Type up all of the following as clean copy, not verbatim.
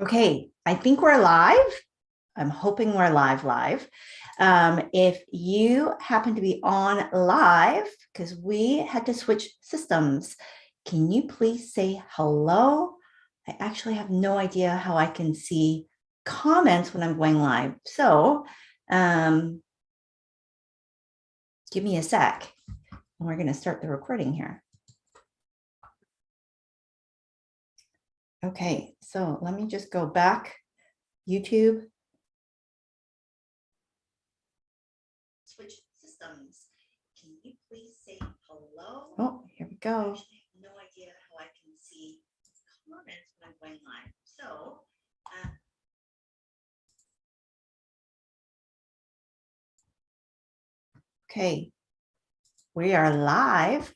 Okay, I think we're live. I'm hoping we're live. If you happen to be on live, because we had to switch systems, can you please say hello? I actually have no idea how I can see comments when I'm going live. So give me a sec, and we're going to start the recording here. Okay, so let me just go back. YouTube. Switch systems. Can you please say hello? Oh, here we go. I actually have no idea how I can see comments when I'm going live. So, okay, we are live.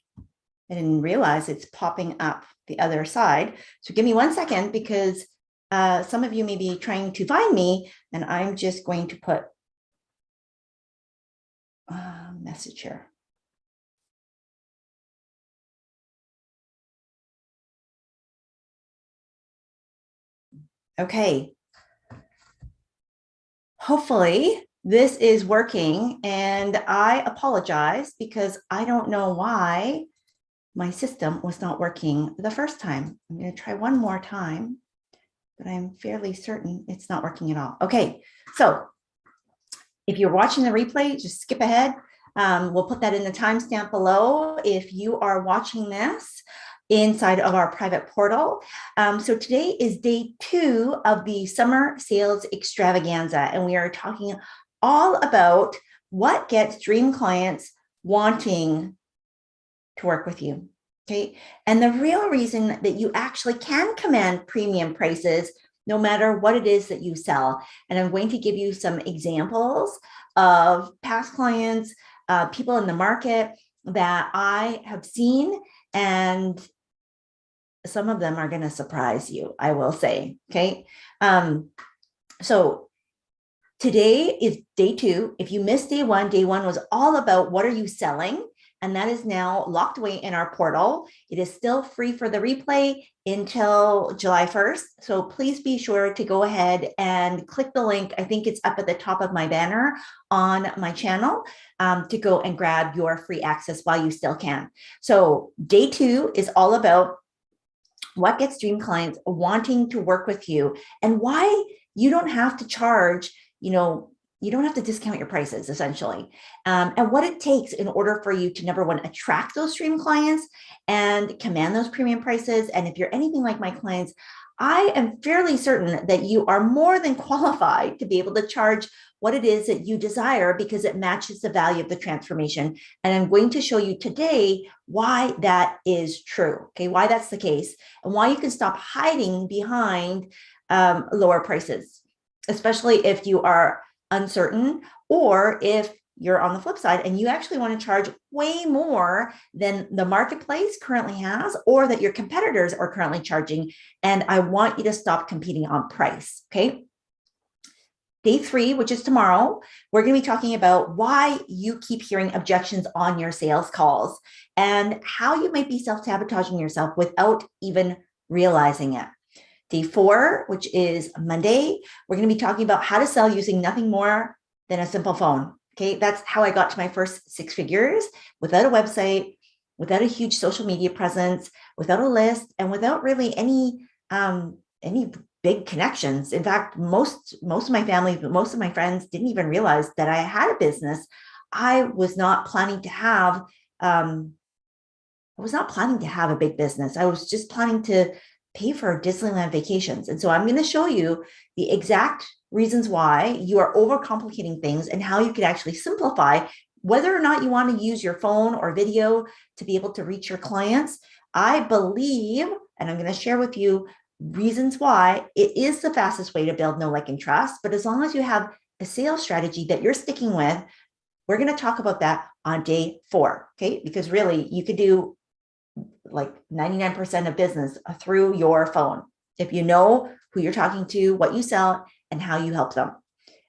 I didn't realize it's popping up the other side. So give me 1 second because some of you may be trying to find me, and I'm just going to put a message here. Okay. Hopefully this is working, and I apologize because I don't know why my system was not working the first time. I'm going to try one more time, but I'm fairly certain it's not working at all. Okay, so if you're watching the replay, just skip ahead. We'll put that in the timestamp below if you are watching this inside of our private portal. So today is day 2 of the Summer Sales Extravaganza, and we are talking all about what gets dream clients wanting to work with you. Okay. And the real reason that you actually can command premium prices, no matter what it is that you sell. And I'm going to give you some examples of past clients, people in the market that I have seen, and some of them are going to surprise you, I will say. Okay. So today is day 2. If you missed day 1 was all about what are you selling? And that is now locked away in our portal. It is still free for the replay until July 1st. So please be sure to go ahead and click the link. I think it's up at the top of my banner on my channel to go and grab your free access while you still can. So day 2 is all about what gets dream clients wanting to work with you, and why you don't have to charge, you don't have to discount your prices, essentially, and what it takes in order for you to, number one, attract those dream clients and command those premium prices. And if you're anything like my clients, I am fairly certain that you are more than qualified to be able to charge what it is that you desire, because it matches the value of the transformation. And I'm going to show you today why that is true, okay, why that's the case, and why you can stop hiding behind lower prices, especially if you are uncertain, or if you're on the flip side and you actually want to charge way more than the marketplace currently has, or that your competitors are currently charging. And I want you to stop competing on price. Okay. Day 3, which is tomorrow, we're going to be talking about why you keep hearing objections on your sales calls and how you might be self-sabotaging yourself without even realizing it. Day 4, which is Monday, we're going to be talking about how to sell using nothing more than a simple phone. Okay, that's how I got to my first 6 figures, without a website, without a huge social media presence, without a list, and without really any big connections. In fact, most of my family, most of my friends didn't even realize that I had a business. I was not planning to have a big business. I was just planning to pay for Disneyland vacations. And so I'm going to show you the exact reasons why you are overcomplicating things and how you could actually simplify, whether or not you want to use your phone or video to be able to reach your clients. I believe, and I'm going to share with you reasons why it is the fastest way to build know, like, and trust. But as long as you have a sales strategy that you're sticking with, we're going to talk about that on day 4. Okay. Because really you could do like 99% of business through your phone, if you know who you're talking to, what you sell, and how you help them.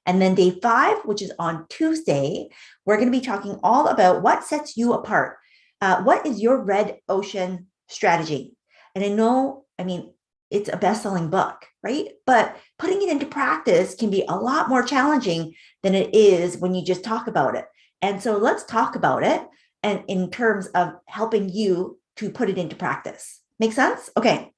And then day 5, which is on Tuesday, we're going to be talking all about what sets you apart. What is your red ocean strategy? And I it's a best-selling book, right? But putting it into practice can be a lot more challenging than it is when you just talk about it. And so let's talk about it, and in terms of helping you to put it into practice. Make sense? Okay.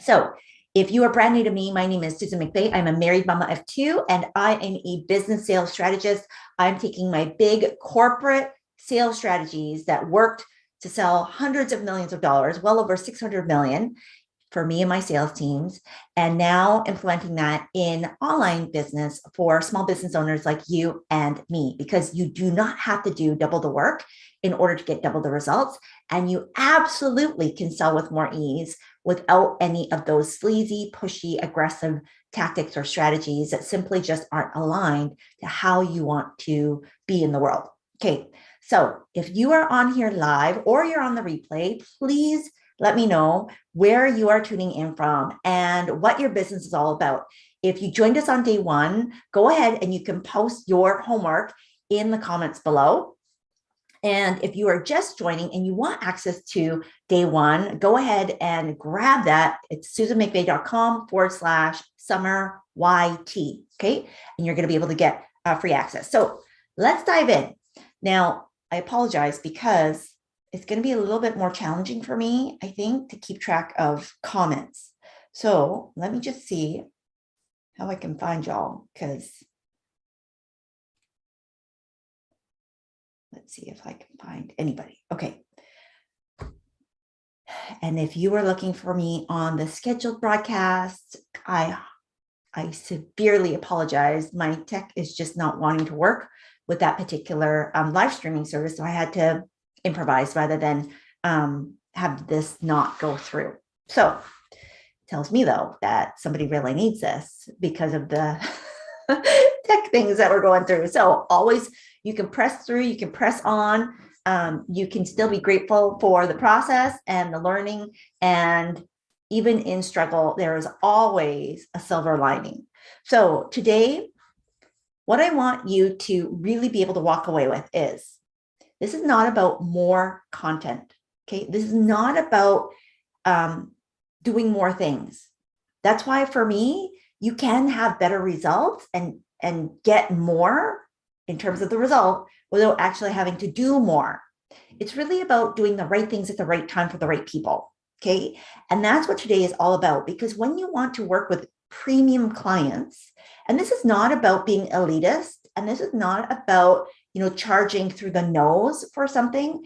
So if you are brand new to me, my name is Susan McVeigh. I'm a married mama of two, and I am a business sales strategist. I'm taking my big corporate sales strategies that worked to sell hundreds of millions of dollars, well over 600 million for me and my sales teams, and now implementing that in online business for small business owners like you and me, because you do not have to do double the work in order to get double the results. And you absolutely can sell with more ease without any of those sleazy, pushy, aggressive tactics or strategies that simply just aren't aligned to how you want to be in the world. Okay, so if you are on here live or you're on the replay, please let me know where you are tuning in from and what your business is all about. If you joined us on day one, go ahead and you can post your homework in the comments below. And if you are just joining and you want access to day one, go ahead and grab that. It's susanmcveigh.com/summer YT. Okay. And you're going to be able to get free access. So let's dive in. Now, I apologize because it's going to be a little bit more challenging for me, I think, to keep track of comments. So let me just see how I can find y'all, because let's see if I can find anybody. Okay. And if you are looking for me on the scheduled broadcast, I severely apologize. My tech is just not wanting to work with that particular live streaming service. So I had to improvise rather than have this not go through. So it tells me, though, that somebody really needs this because of the tech things that we're going through. So always, you can press through, you can press on, you can still be grateful for the process and the learning. And even in struggle, there is always a silver lining. So today, what I want you to really be able to walk away with is, this is not about more content. Okay. This is not about doing more things. That's why for me, you can have better results and get more in terms of the result without actually having to do more. It's really about doing the right things at the right time for the right people. Okay. And that's what today is all about, because when you want to work with premium clients, and this is not about being elitist, and this is not about, charging through the nose for something.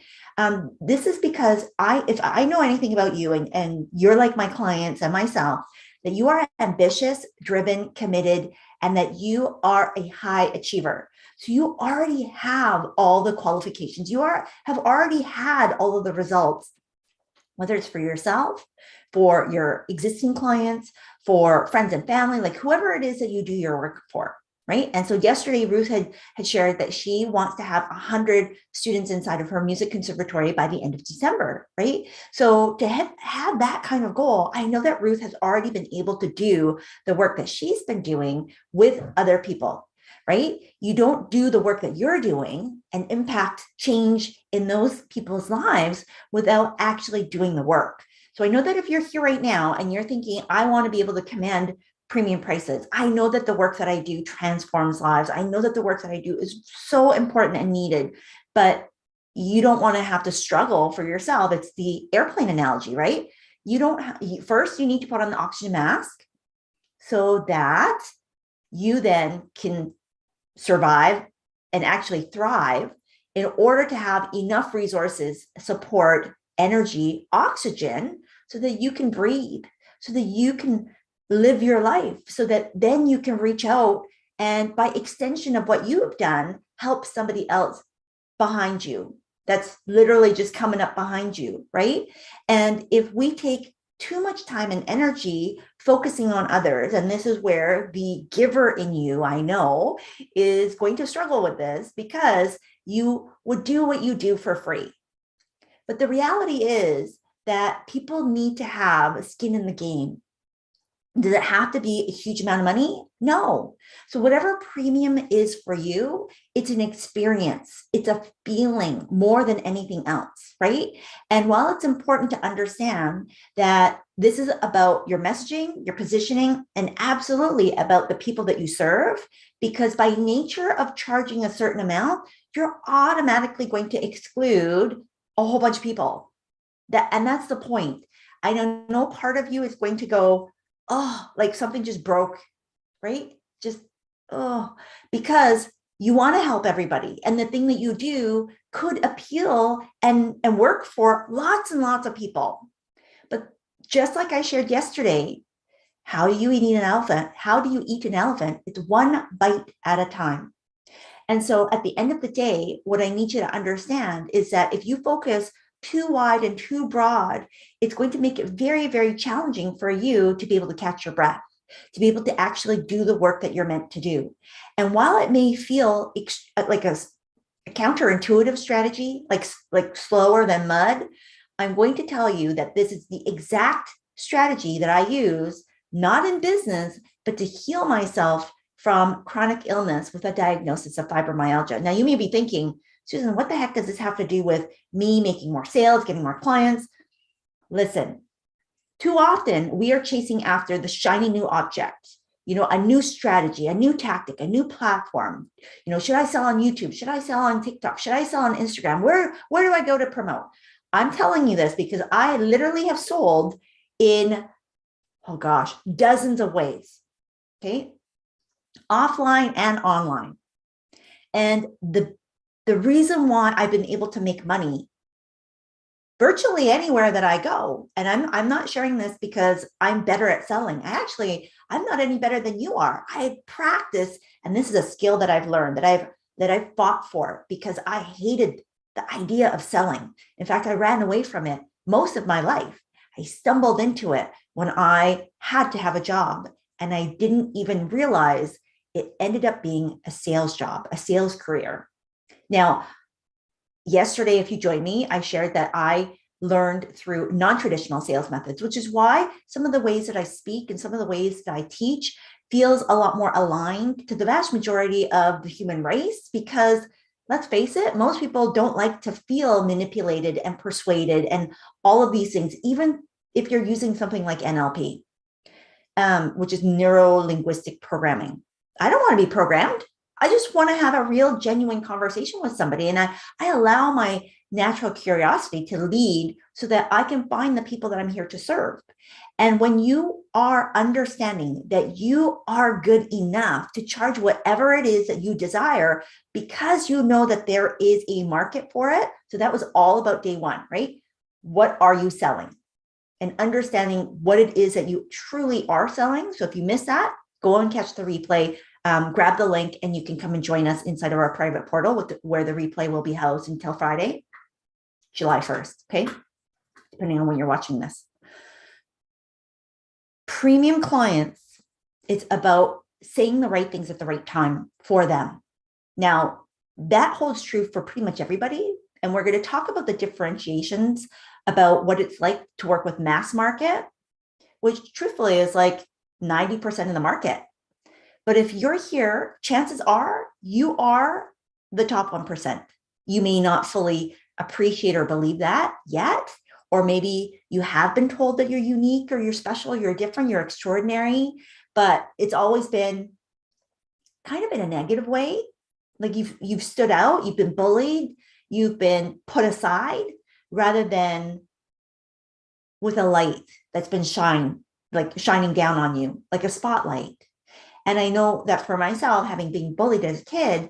This is because if I know anything about you, and you're like my clients and myself, that you are ambitious, driven, committed, and that you are a high achiever. So you already have all the qualifications. You have already had all of the results, whether it's for yourself, for your existing clients, for friends and family, like whoever it is that you do your work for. Right. And so yesterday, Ruth had shared that she wants to have 100 students inside of her music conservatory by the end of December. Right. So to have that kind of goal, I know that Ruth has already been able to do the work that she's been doing with other people. Right. You don't do the work that you're doing and impact change in those people's lives without actually doing the work. So I know that if you're here right now and you're thinking, I want to be able to command premium prices, I know that the work that I do transforms lives. I know that the work that I do is so important and needed, but you don't want to have to struggle for yourself. It's the airplane analogy, right? First, you need to put on the oxygen mask so that you then can survive and actually thrive in order to have enough resources, support, energy, oxygen, so that you can breathe, so that you can live your life, so that then you can reach out and, by extension of what you have done, help somebody else behind you that's literally just coming up behind you, right? And if we take too much time and energy focusing on others, and this is where the giver in you, I know, is going to struggle with this, because you would do what you do for free. But the reality is that people need to have skin in the game. Does it have to be a huge amount of money? No. So whatever premium is for you, it's an experience. It's a feeling more than anything else, right? And while it's important to understand that this is about your messaging, your positioning, and absolutely about the people that you serve, because by nature of charging a certain amount, you're automatically going to exclude a whole bunch of people. And that's the point. I know no part of you is going to go, oh, like something just broke, right? Just, oh, because you want to help everybody. And the thing that you do could appeal and work for lots and lots of people. But just like I shared yesterday, how do you eat an elephant? How do you eat an elephant? It's one bite at a time. And so at the end of the day, what I need you to understand is that if you focus too wide and too broad, it's going to make it very, very challenging for you to be able to catch your breath, to be able to actually do the work that you're meant to do. And while it may feel like a counterintuitive strategy, like slower than mud, I'm going to tell you that this is the exact strategy that I use, not in business, but to heal myself from chronic illness with a diagnosis of fibromyalgia. Now, you may be thinking, Susan, what the heck does this have to do with me making more sales, getting more clients? Listen, too often we are chasing after the shiny new object, a new strategy, a new tactic, a new platform. Should I sell on YouTube? Should I sell on TikTok? Should I sell on Instagram? Where do I go to promote? I'm telling you this because I literally have sold in, oh gosh, dozens of ways, okay? Offline and online. And the reason why I've been able to make money virtually anywhere that I go, and I'm not sharing this because I'm better at selling. I'm not any better than you are. I practice, and this is a skill that I've learned that I've fought for because I hated the idea of selling. In fact, I ran away from it most of my life. I stumbled into it when I had to have a job, and I didn't even realize it ended up being a sales job, a sales career. Now, yesterday, if you joined me, I shared that I learned through non-traditional sales methods, which is why some of the ways that I speak and some of the ways that I teach feels a lot more aligned to the vast majority of the human race, because let's face it, most people don't like to feel manipulated and persuaded and all of these things, even if you're using something like NLP, which is neuro-linguistic programming. I don't want to be programmed. I just want to have a real, genuine conversation with somebody. And I allow my natural curiosity to lead so that I can find the people that I'm here to serve. And when you are understanding that you are good enough to charge whatever it is that you desire, because you know that there is a market for it. So that was all about day one, right? What are you selling? And understanding what it is that you truly are selling. So if you miss that, go and catch the replay. Grab the link and you can come and join us inside of our private portal where the replay will be housed until Friday, July 1st, okay? Depending on when you're watching this. Premium clients, it's about saying the right things at the right time for them. Now, that holds true for pretty much everybody. And we're going to talk about the differentiations about what it's like to work with mass market, which truthfully is like 90% of the market. But if you're here, chances are you are the top 1%. You may not fully appreciate or believe that yet, or maybe you have been told that you're unique or you're special, you're different, you're extraordinary, but it's always been kind of in a negative way. Like you've stood out, you've been bullied, you've been put aside, rather than with a light that's been shining down on you, like a spotlight. And I know that for myself, having been bullied as a kid,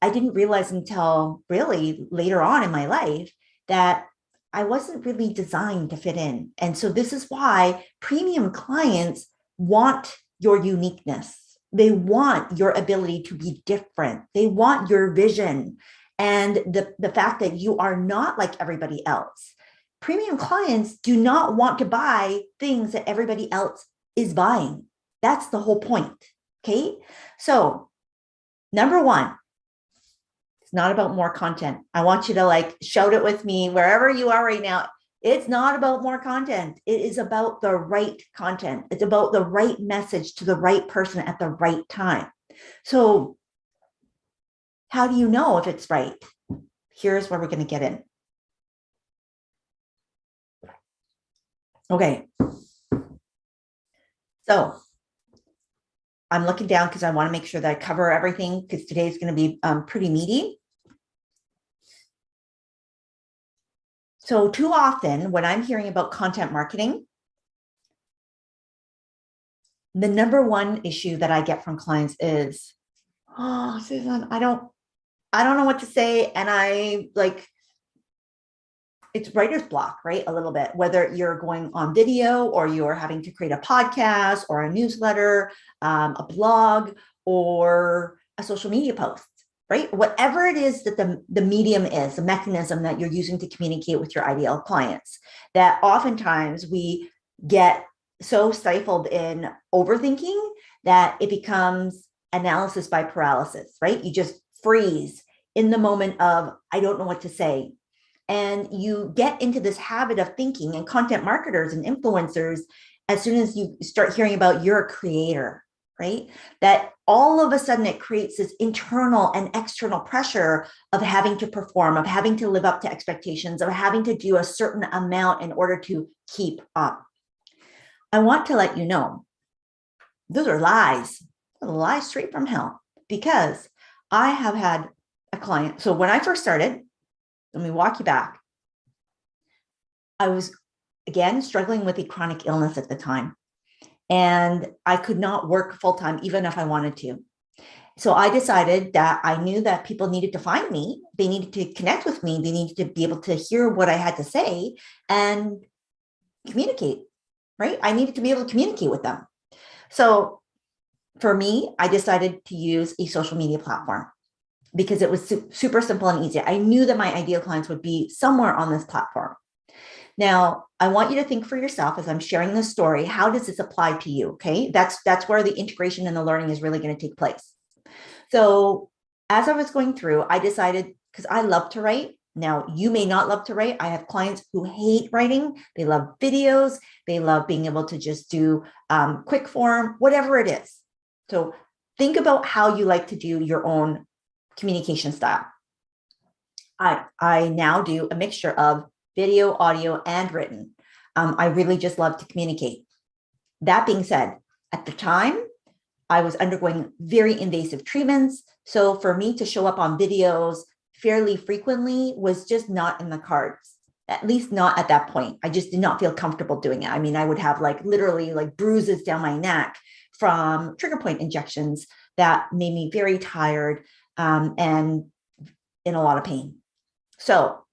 I didn't realize until really later on in my life that I wasn't really designed to fit in. And so this is why premium clients want your uniqueness. They want your ability to be different. They want your vision and the fact that you are not like everybody else. Premium clients do not want to buy things that everybody else is buying. That's the whole point. Okay. So number one, it's not about more content. I want you to shout it with me wherever you are right now. It's not about more content. It is about the right content. It's about the right message to the right person at the right time. So how do you know if it's right? Here's where we're going to get in. Okay. So I'm looking down because I want to make sure that I cover everything, because today's going to be pretty meaty. So too often when I'm hearing about content marketing, the number one issue that I get from clients is, oh, Susan, I don't know what to say. And it's writer's block, right? A little bit, whether you're going on video or you're having to create a podcast or a newsletter, a blog, or a social media post, right? Whatever it is that the medium is, the mechanism that you're using to communicate with your ideal clients, that oftentimes we get so stifled in overthinking that it becomes analysis by paralysis, right? You just freeze in the moment of, I don't know what to say. And you get into this habit of thinking, and content marketers and influencers, as soon as you start hearing about you're a creator, right? That all of a sudden it creates this internal and external pressure of having to perform, of having to live up to expectations, of having to do a certain amount in order to keep up. I want to let you know, those are lies straight from hell, because I have had a client. So when I first started, let me walk you back. I was, again, struggling with a chronic illness at the time, and I could not work full time, even if I wanted to. So I decided that I knew that people needed to find me. They needed to connect with me. They needed to be able to hear what I had to say and communicate, right? I needed to be able to communicate with them. So for me, I decided to use a social media platform, because it was super simple and easy. I knew that my ideal clients would be somewhere on this platform. Now, I want you to think for yourself as I'm sharing this story, how does this apply to you? Okay, that's where the integration and the learning is really going to take place. So as I was going through, I decided, because I love to write. Now, you may not love to write. I have clients who hate writing. They love videos. They love being able to just do quick form, whatever it is. So think about how you like to do your own communication style. I now do a mixture of video, audio, and written. I really just love to communicate. That being said, at the time, I was undergoing very invasive treatments. So for me to show up on videos fairly frequently was just not in the cards, at least not at that point. I just did not feel comfortable doing it. I mean, I would have literally bruises down my neck from trigger point injections that made me very tired and in a lot of pain. So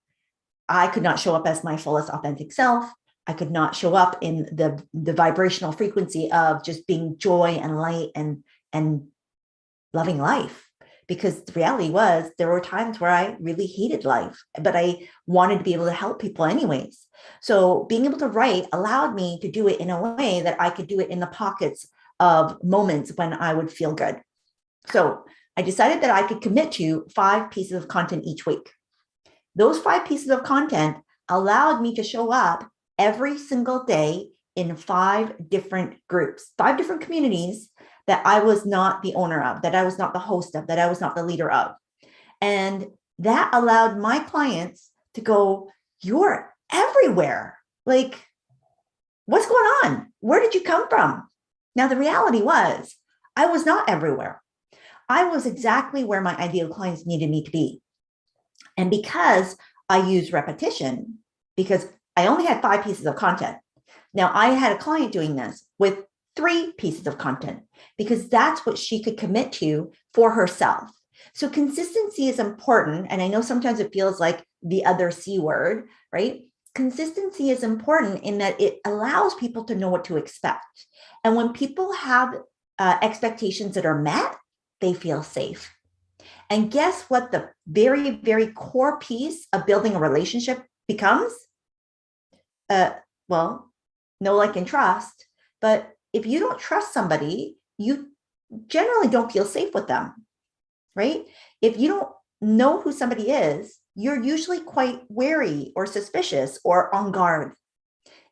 I could not show up as my fullest authentic self. I could not show up in the vibrational frequency of just being joy and light and loving life, because the reality was there were times where I really hated life, but I wanted to be able to help people anyways. So being able to write allowed me to do it in a way that I could do it in the pockets of moments when I would feel good. So I decided that I could commit to 5 pieces of content each week. Those 5 pieces of content allowed me to show up every single day in 5 different groups, 5 different communities that I was not the owner of, that I was not the host of, that I was not the leader of. And that allowed my clients to go, you're everywhere. What's going on? Where did you come from? Now, the reality was I was not everywhere. I was exactly where my ideal clients needed me to be. And because I use repetition, because I only had 5 pieces of content. Now, I had a client doing this with 3 pieces of content, because that's what she could commit to for herself. So consistency is important. And I know sometimes it feels like the other C word, right? Consistency is important in that it allows people to know what to expect. And when people have expectations that are met, they feel safe. And guess what the very, very core piece of building a relationship becomes? Well, know, like, and trust. But if you don't trust somebody, you generally don't feel safe with them, right? If you don't know who somebody is, you're usually quite wary or suspicious or on guard.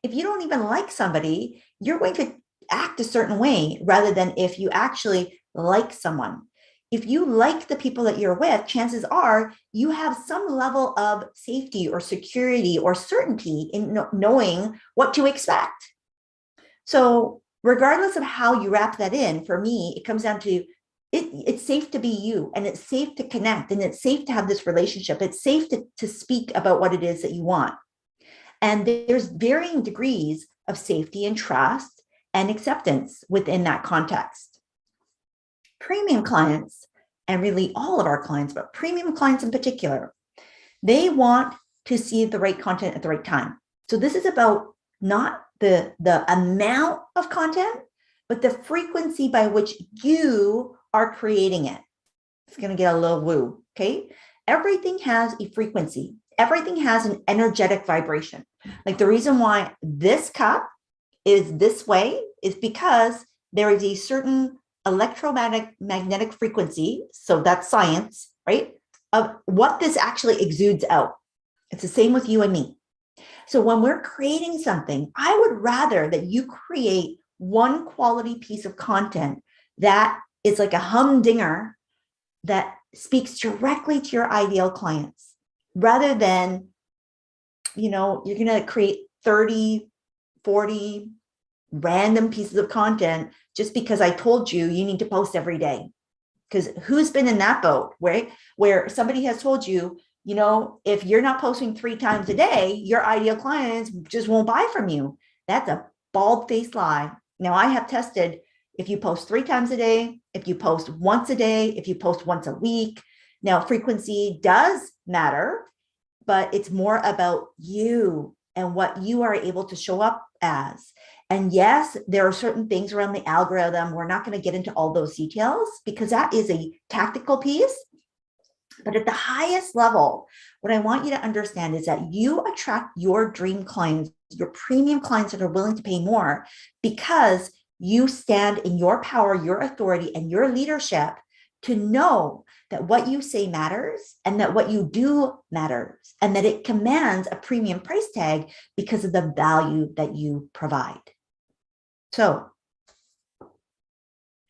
If you don't even like somebody, you're going to act a certain way rather than if you actually like someone. If you like the people that you're with, chances are you have some level of safety or security or certainty in knowing what to expect. So regardless of how you wrap that in, for me, it comes down to it's safe to be you, and it's safe to connect, and it's safe to have this relationship. It's safe to speak about what it is that you want. And there's varying degrees of safety and trust and acceptance within that context. Premium clients, and really all of our clients, but premium clients in particular, they want to see the right content at the right time. So this is about not the amount of content, but the frequency by which you are creating it. It's going to get a little woo, okay? Everything has a frequency. Everything has an energetic vibration. Like the reason why this cup is this way is because there is a certain electromagnetic frequency, so that's science, right, of what this actually exudes out. It's the same with you and me. So when we're creating something, I would rather that you create one quality piece of content that is like a humdinger that speaks directly to your ideal clients, rather than, you're going to create 30, 40 random pieces of content just because I told you need to post every day. Because who's been in that boat, right? Where somebody has told you, if you're not posting 3 times a day, your ideal clients just won't buy from you. That's a bald-faced lie. Now, I have tested if you post 3 times a day, if you post once a day, if you post once a week. Now, frequency does matter, but it's more about you and what you are able to show up as. And yes, there are certain things around the algorithm. We're not going to get into all those details because that is a tactical piece. But at the highest level, what I want you to understand is that you attract your dream clients, your premium clients that are willing to pay more, because you stand in your power, your authority, and your leadership to know that what you say matters and that what you do matters and that it commands a premium price tag because of the value that you provide. So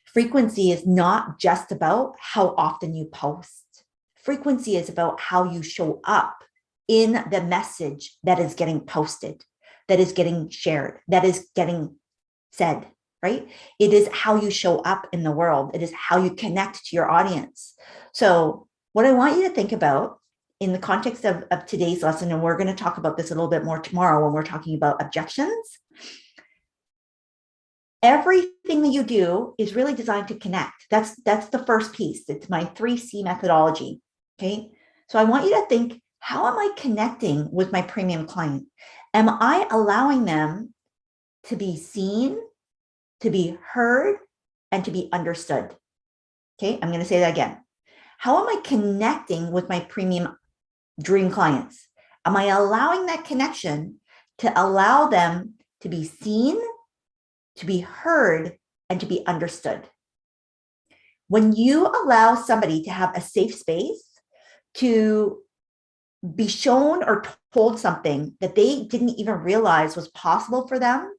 frequency is not just about how often you post. Frequency is about how you show up in the message that is getting posted, that is getting shared, that is getting said, right? It is how you show up in the world. It is how you connect to your audience. So what I want you to think about in the context of today's lesson, and we're going to talk about this a little bit more tomorrow when we're talking about objections. Everything that you do is really designed to connect. That's the first piece. It's my 3C methodology. Okay. So I want you to think, how am I connecting with my premium client? Am I allowing them to be seen, to be heard, and to be understood? Okay. I'm going to say that again. How am I connecting with my premium dream clients? Am I allowing that connection to allow them to be seen, to be heard, and to be understood? When you allow somebody to have a safe space to be shown or told something that they didn't even realize was possible for them,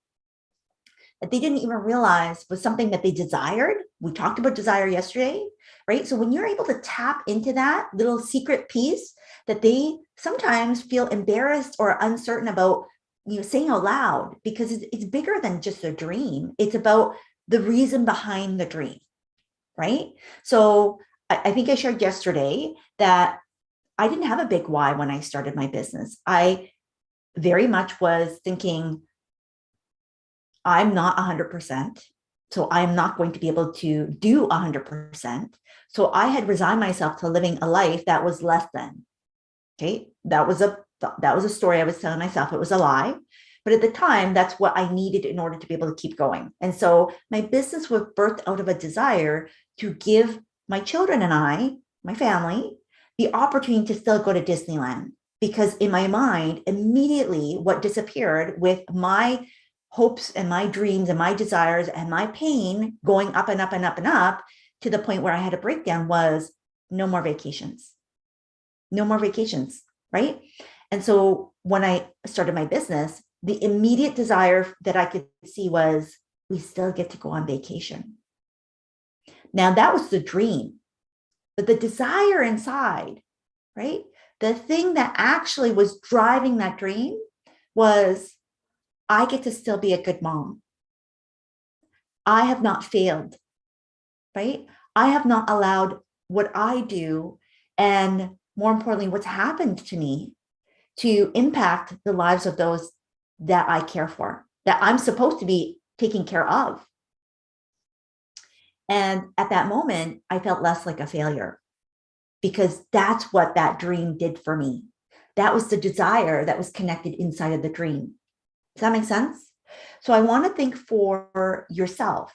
that they didn't even realize was something that they desired. We talked about desire yesterday, right? So when you're able to tap into that little secret piece that they sometimes feel embarrassed or uncertain about, saying out loud, because it's bigger than just a dream. It's about the reason behind the dream, right? So I think I shared yesterday that I didn't have a big why when I started my business. I very much was thinking, I'm not 100%, so I'm not going to be able to do 100%. So I had resigned myself to living a life that was less than. Okay, that was a story I was telling myself. It was a lie. But at the time, that's what I needed in order to be able to keep going. And so my business was birthed out of a desire to give my children and I, my family, the opportunity to still go to Disneyland. Because in my mind, immediately what disappeared with my hopes and my dreams and my desires and my pain going up and up and up and up to the point where I had a breakdown was no more vacations. no more vacations, right? And so when I started my business, the immediate desire that I could see was, we still get to go on vacation. Now that was the dream, but the desire inside, right? The thing that actually was driving that dream was, I get to still be a good mom. I have not failed, right? I have not allowed what I do, and more importantly, what's happened to me, to impact the lives of those that I care for, that I'm supposed to be taking care of. And at that moment, I felt less like a failure, because that's what that dream did for me. That was the desire that was connected inside of the dream. Does that make sense? So I want to think for yourself,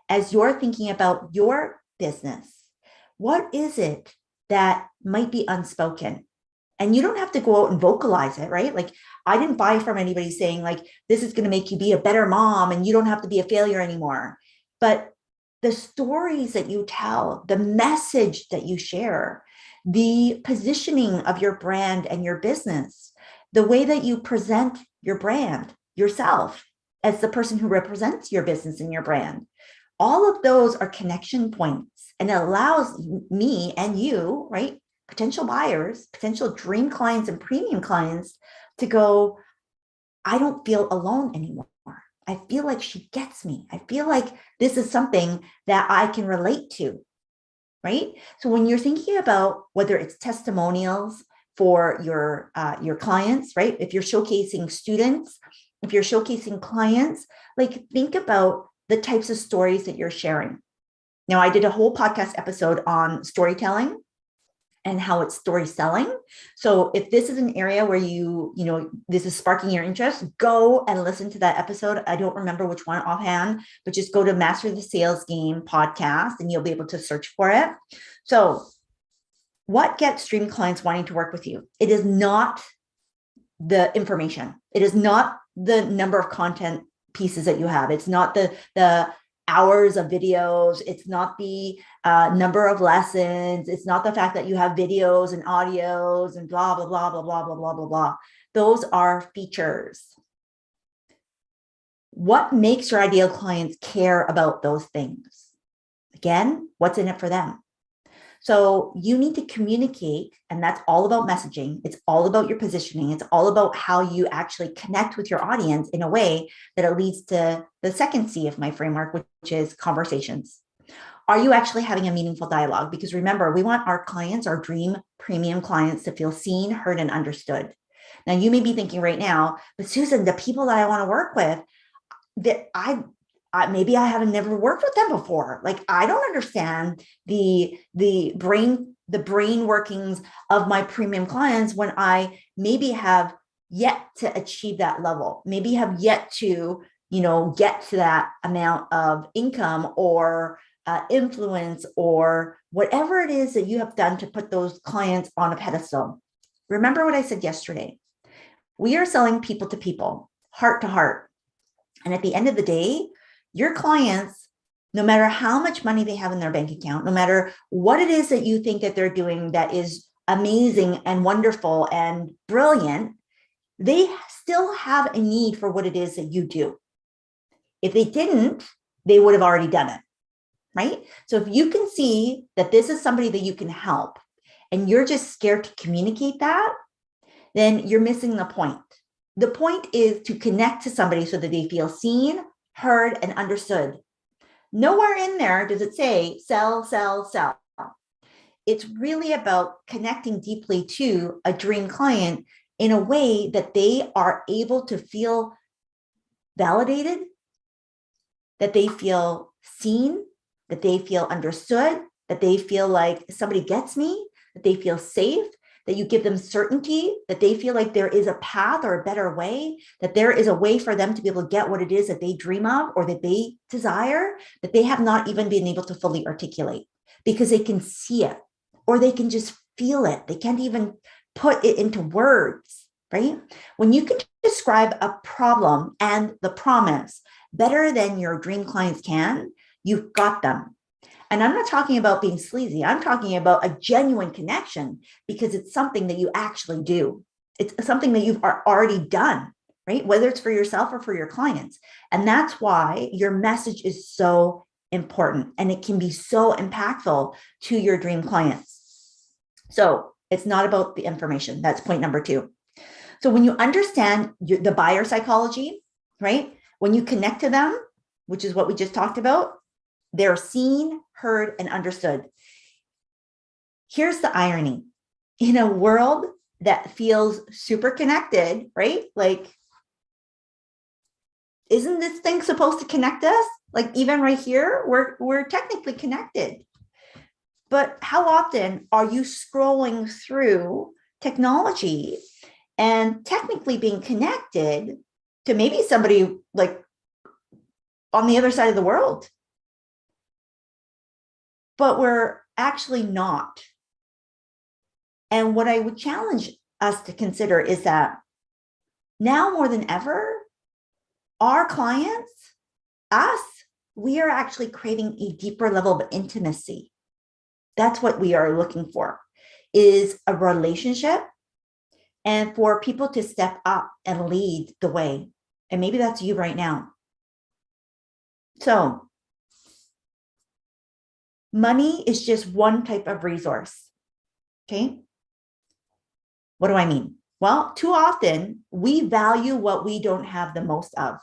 as you're thinking about your business, what is it that might be unspoken? And you don't have to go out and vocalize it, right? Like, I didn't buy from anybody saying like, this is going to make you be a better mom and you don't have to be a failure anymore. But the stories that you tell, the message that you share, the positioning of your brand and your business, the way that you present your brand, yourself as the person who represents your business and your brand, all of those are connection points, and it allows me and you, right, potential buyers, potential dream clients and premium clients, to go, I don't feel alone anymore. I feel like she gets me. I feel like this is something that I can relate to, right? So when you're thinking about whether it's testimonials for your clients, right? If you're showcasing students, if you're showcasing clients, like, think about the types of stories that you're sharing. Now, I did a whole podcast episode on storytelling and how it's story selling. So if this is an area where this is sparking your interest, go and listen to that episode. I don't remember which one offhand, but just go to Master the Sales Game podcast and you'll be able to search for it. So what gets dream clients wanting to work with you? It is not the information. It is not the number of content pieces that you have. It's not the hours of videos. It's not the number of lessons. It's not the fact that you have videos and audios and blah, blah, blah, blah, blah, blah, blah, blah, blah. Those are features. What makes your ideal clients care about those things? Again, what's in it for them? So you need to communicate, and that's all about messaging. It's all about your positioning. It's all about how you actually connect with your audience in a way that it leads to the second C of my framework, which is conversations. Are you actually having a meaningful dialogue? Because remember, we want our clients, our dream premium clients, to feel seen, heard, and understood. Now, you may be thinking right now, but Susan, the people that I want to work with, that maybe I haven't never worked with them before. Like, I don't understand the brain workings of my premium clients when I maybe have yet to achieve that level, maybe have yet to, get to that amount of income or influence or whatever it is that you have done to put those clients on a pedestal. Remember what I said yesterday. We are selling people to people, heart to heart. And at the end of the day, your clients, no matter how much money they have in their bank account, no matter what it is that you think that they're doing that is amazing and wonderful and brilliant, they still have a need for what it is that you do. If they didn't, they would have already done it, right? So if you can see that this is somebody that you can help and you're just scared to communicate that, then you're missing the point. The point is to connect to somebody so that they feel seen, heard, and understood. Nowhere in there does it say sell, sell, sell. It's really about connecting deeply to a dream client in a way that they are able to feel validated, that they feel seen, that they feel understood, that they feel like somebody gets me, that they feel safe, that you give them certainty, that they feel like there is a path or a better way, that there is a way for them to be able to get what it is that they dream of or that they desire, that they have not even been able to fully articulate because they can see it or they can just feel it. They can't even put it into words, right? When you can describe a problem and the promise better than your dream clients can, you've got them. And I'm not talking about being sleazy. I'm talking about a genuine connection because it's something that you actually do. It's something that you've already done, right? Whether it's for yourself or for your clients. And that's why your message is so important and it can be so impactful to your dream clients. So it's not about the information. That's point number 2. So when you understand the buyer psychology, right? When you connect to them, which is what we just talked about, they're seen, heard, and understood. Here's the irony. In a world that feels super connected, right? Like, isn't this thing supposed to connect us? Like even right here, we're technically connected. But how often are you scrolling through technology and technically being connected to maybe somebody like on the other side of the world? But we're actually not. And what I would challenge us to consider is that now more than ever, our clients, us, we are actually craving a deeper level of intimacy. That's what we are looking for, is a relationship and for people to step up and lead the way. And maybe that's you right now. So money is just one type of resource. Okay. What do I mean? Well, too often we value what we don't have the most of.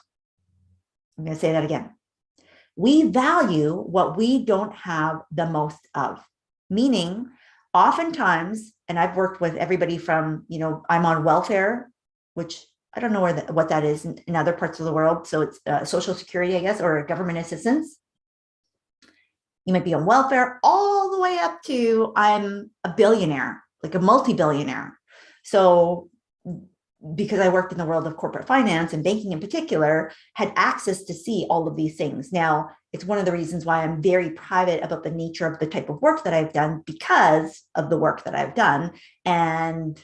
I'm going to say that again. We value what we don't have the most of, meaning oftentimes, and I've worked with everybody from, I'm on welfare, which I don't know what that is in other parts of the world. So it's Social Security, I guess, or government assistance. You might be on welfare all the way up to I'm a billionaire, like a multi-billionaire. So because I worked in the world of corporate finance and banking in particular, had access to see all of these things. Now, it's one of the reasons why I'm very private about the nature of the type of work that I've done because of the work that I've done. And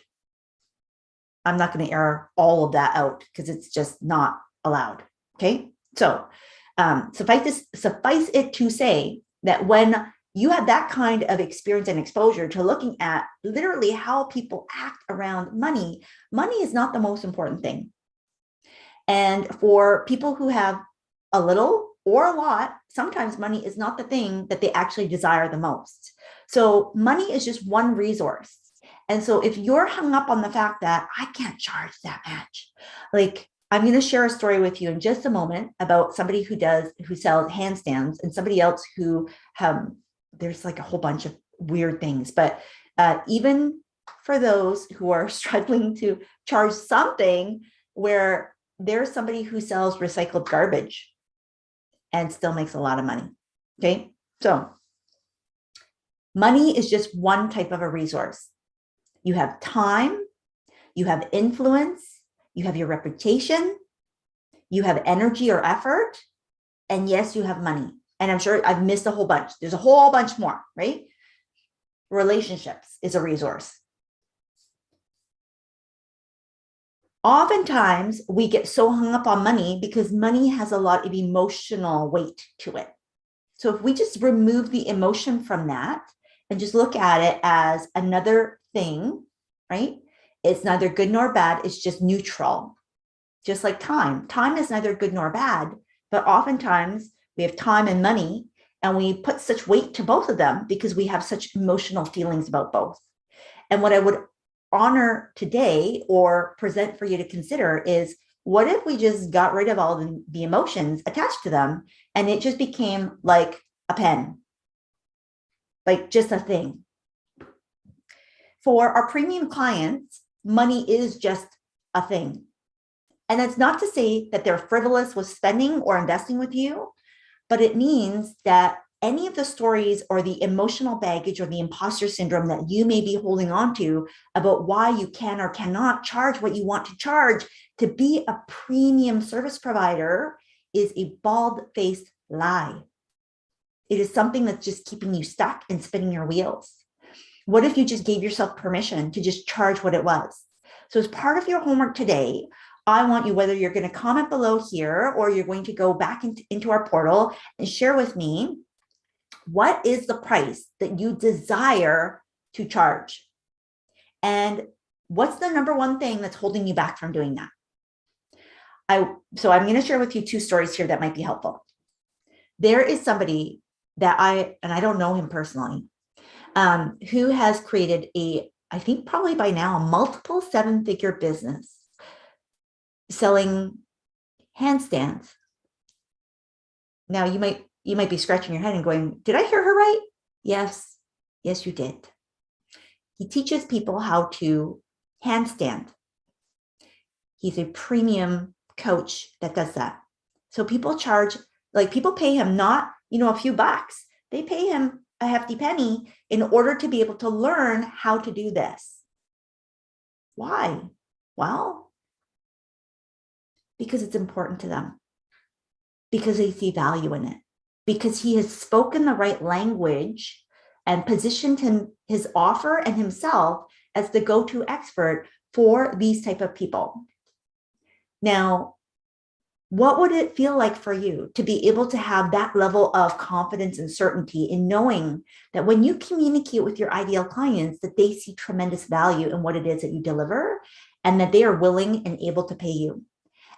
I'm not going to air all of that out because it's just not allowed. Okay. So suffice it to say that when you have that kind of experience and exposure to looking at literally how people act around money, money is not the most important thing. And for people who have a little or a lot, sometimes money is not the thing that they actually desire the most. So money is just one resource. And so if you're hung up on the fact that I can't charge that much, like I'm going to share a story with you in just a moment about somebody who sells handstands and somebody else who there's like a whole bunch of weird things, but even for those who are struggling to charge something, where there's somebody who sells recycled garbage and still makes a lot of money. Okay. So money is just one type of a resource. You have time, you have influence, you have your reputation, you have energy or effort, and yes, you have money. And I'm sure I've missed a whole bunch. There's a whole bunch more, right? Relationships is a resource. Oftentimes we get so hung up on money because money has a lot of emotional weight to it. So if we just remove the emotion from that and just look at it as another thing, right? It's neither good nor bad. It's just neutral. Just like time. Time is neither good nor bad, but oftentimes we have time and money and we put such weight to both of them because we have such emotional feelings about both. And what I would honor today or present for you to consider is, what if we just got rid of all the emotions attached to them and it just became like a pen, like just a thing? For our premium clients, money is just a thing. And that's not to say that they're frivolous with spending or investing with you, but it means that any of the stories or the emotional baggage or the imposter syndrome that you may be holding on to about why you can or cannot charge what you want to charge to be a premium service provider is a bald-faced lie. It is something that's just keeping you stuck and spinning your wheels. What if you just gave yourself permission to just charge what it was? So as part of your homework today, I want you, whether you're going to comment below here or you're going to go back into our portal and share with me, What is the price that you desire to charge? And what's the number one thing that's holding you back from doing that? So I'm going to share with you two stories here that might be helpful. There is somebody that I don't know him personally, who has created I think probably by now, a multiple seven-figure business selling handstands. Now you might be scratching your head and going, did I hear her right? Yes, you did. He teaches people how to handstand. He's a premium coach that does that. So people pay him not, a few bucks. They pay him a hefty penny in order to be able to learn how to do this. Why? Well, because it's important to them. Because they see value in it. Because he has spoken the right language and positioned his offer and himself as the go-to expert for these type of people. Now, what would it feel like for you to be able to have that level of confidence and certainty in knowing that when you communicate with your ideal clients, that they see tremendous value in what it is that you deliver and that they are willing and able to pay you?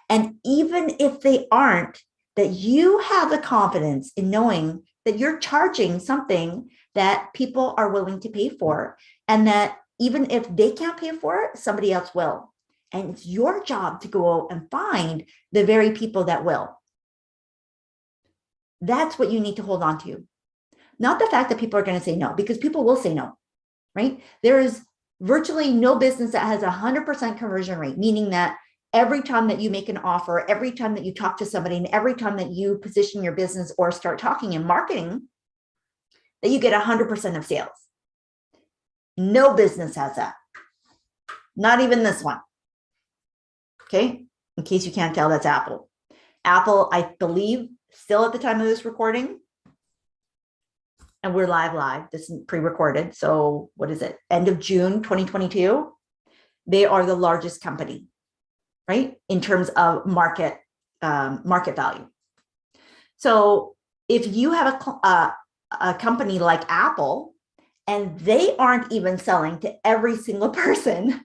And even if they aren't, that you have the confidence in knowing that you're charging something that people are willing to pay for, and that even if they can't pay for it, somebody else will. And it's your job to go out and find the very people that will. That's what you need to hold on to. Not the fact that people are going to say no, because people will say no, right? There is virtually no business that has 100% conversion rate, meaning that every time that you make an offer, every time that you talk to somebody, and every time that you position your business or start talking and marketing, that you get 100% of sales. No business has that. Not even this one. Okay, in case you can't tell, that's Apple. Apple, I believe, still at the time of this recording, and we're live. This is pre-recorded. So what is it? End of June 2022. They are the largest company, right, in terms of market value. So if you have a company like Apple, and they aren't even selling to every single person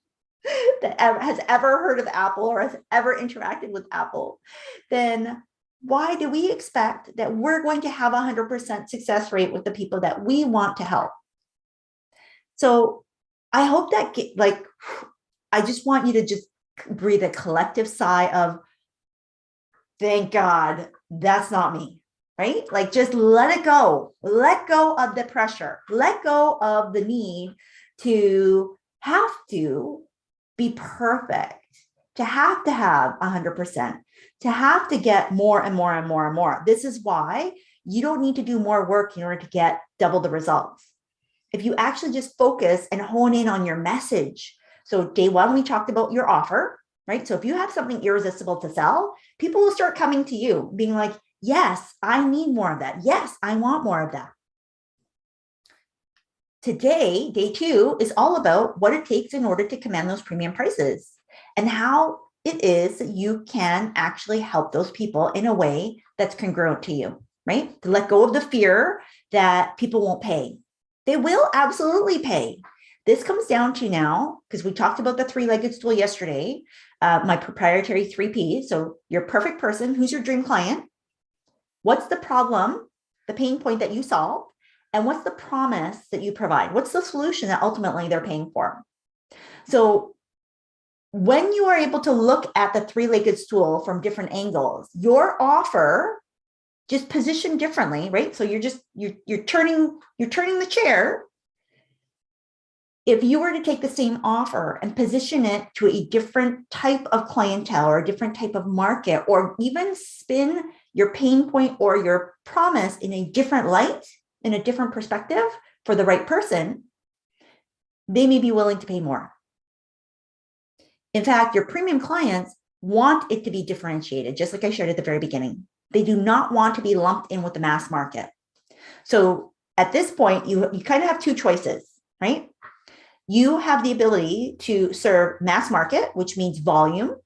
that has ever heard of Apple or has ever interacted with Apple, then why do we expect that we're going to have 100% success rate with the people that we want to help? So I hope that, I just want you to just breathe a collective sigh of, thank God, that's not me, right? Just let it go. Let go of the pressure. Let go of the need to have to be perfect, to have 100%, to have to get more and more and more and more. This is why you don't need to do more work in order to get double the results. If you actually just focus and hone in on your message. So day one, we talked about your offer, right? So if you have something irresistible to sell, people will start coming to you being like, yes, I need more of that. Yes, I want more of that. Today, day two, is all about what it takes in order to command those premium prices and how it is that you can actually help those people in a way that's congruent to you, right? To let go of the fear that people won't pay. They will absolutely pay. This comes down to now, because we talked about the three-legged stool yesterday, my proprietary 3P. So your perfect person, who's your dream client? What's the problem, the pain point that you solve? And what's the promise that you provide? What's the solution that ultimately they're paying for? So when you are able to look at the three-legged stool from different angles, your offer just positioned differently, right? So you're turning the chair. If you were to take the same offer and position it to a different type of clientele or a different type of market, or even spin your pain point or your promise in a different light, in a different perspective for the right person, they may be willing to pay more. In fact, your premium clients want it to be differentiated, just like I shared at the very beginning. They do not want to be lumped in with the mass market. So at this point, you kind of have two choices, right? You have the ability to serve mass market, which means volume.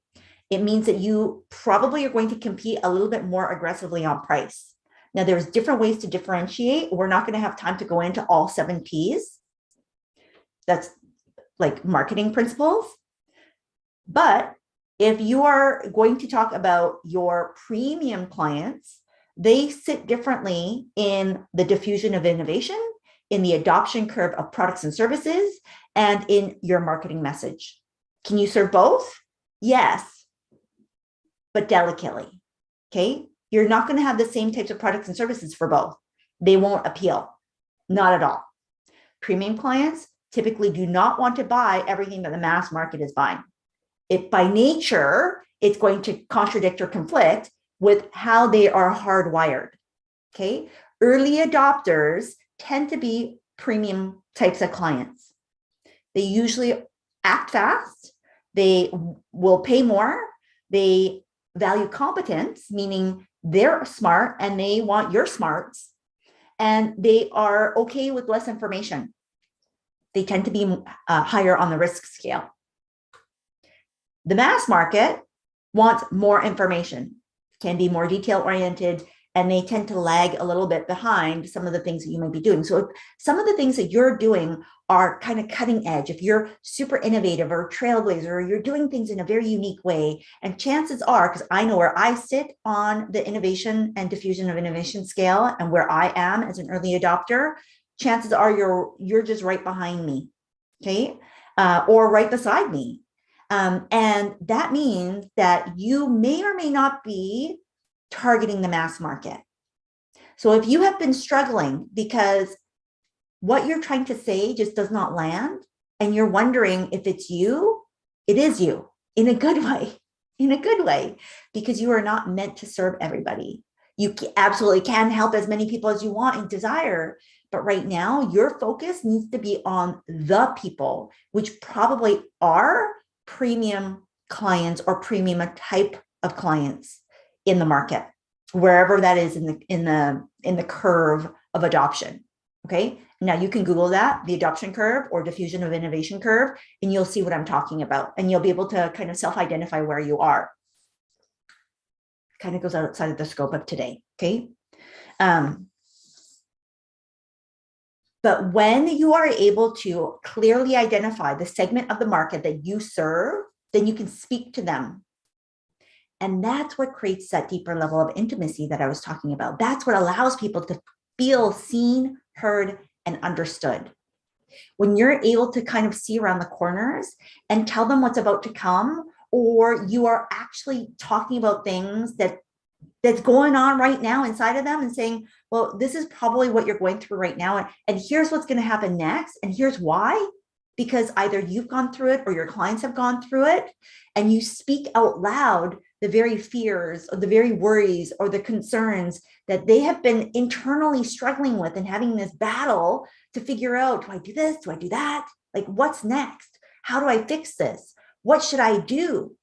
It means that you probably are going to compete a little bit more aggressively on price, Now, there's different ways to differentiate. We're not going to have time to go into all 7 Ps. That's like marketing principles. But if you are going to talk about your premium clients, they sit differently in the diffusion of innovation, in the adoption curve of products and services, and in your marketing message. Can you serve both? Yes, but delicately, okay? You're not going to have the same types of products and services for both. They won't appeal, not at all. Premium clients typically do not want to buy everything that the mass market is buying. It, by nature, it's going to contradict or conflict with how they are hardwired, okay? Early adopters tend to be premium types of clients. They usually act fast. They will pay more. They value competence, meaning they're smart and they want your smarts. And they are okay with less information. They tend to be higher on the risk scale. The mass market wants more information, can be more detail-oriented, and they tend to lag a little bit behind some of the things that you might be doing. So if some of the things that you're doing are kind of cutting edge, if you're super innovative or trailblazer, or you're doing things in a very unique way, and chances are, because I know where I sit on the innovation and diffusion of innovation scale and where I am as an early adopter, chances are you're just right behind me, okay? Or right beside me. And that means that you may or may not be targeting the mass market. So if you have been struggling because what you're trying to say just does not land, and you're wondering if it's you, it is you in a good way, because you are not meant to serve everybody. You absolutely can help as many people as you want and desire, but right now your focus needs to be on the people, which probably are premium clients or premium type of clients in the market, wherever that is in the curve of adoption. Okay. Now you can Google that, the adoption curve or diffusion of innovation curve, and you'll see what I'm talking about. And you'll be able to kind of self-identify where you are. Kind of goes outside of the scope of today. Okay. But when you are able to clearly identify the segment of the market that you serve, then you can speak to them. And that's what creates that deeper level of intimacy that I was talking about. That's what allows people to feel seen, heard, and understood. When you're able to kind of see around the corners and tell them what's about to come, or you are actually talking about things that's going on right now inside of them and saying, well, this is probably what you're going through right now. And here's what's going to happen next. And here's why, because either you've gone through it or your clients have gone through it. And you speak out loud the very fears or the very worries or the concerns that they have been internally struggling with and having this battle to figure out, do I do this? Do I do that? Like, what's next? How do I fix this? What should I do?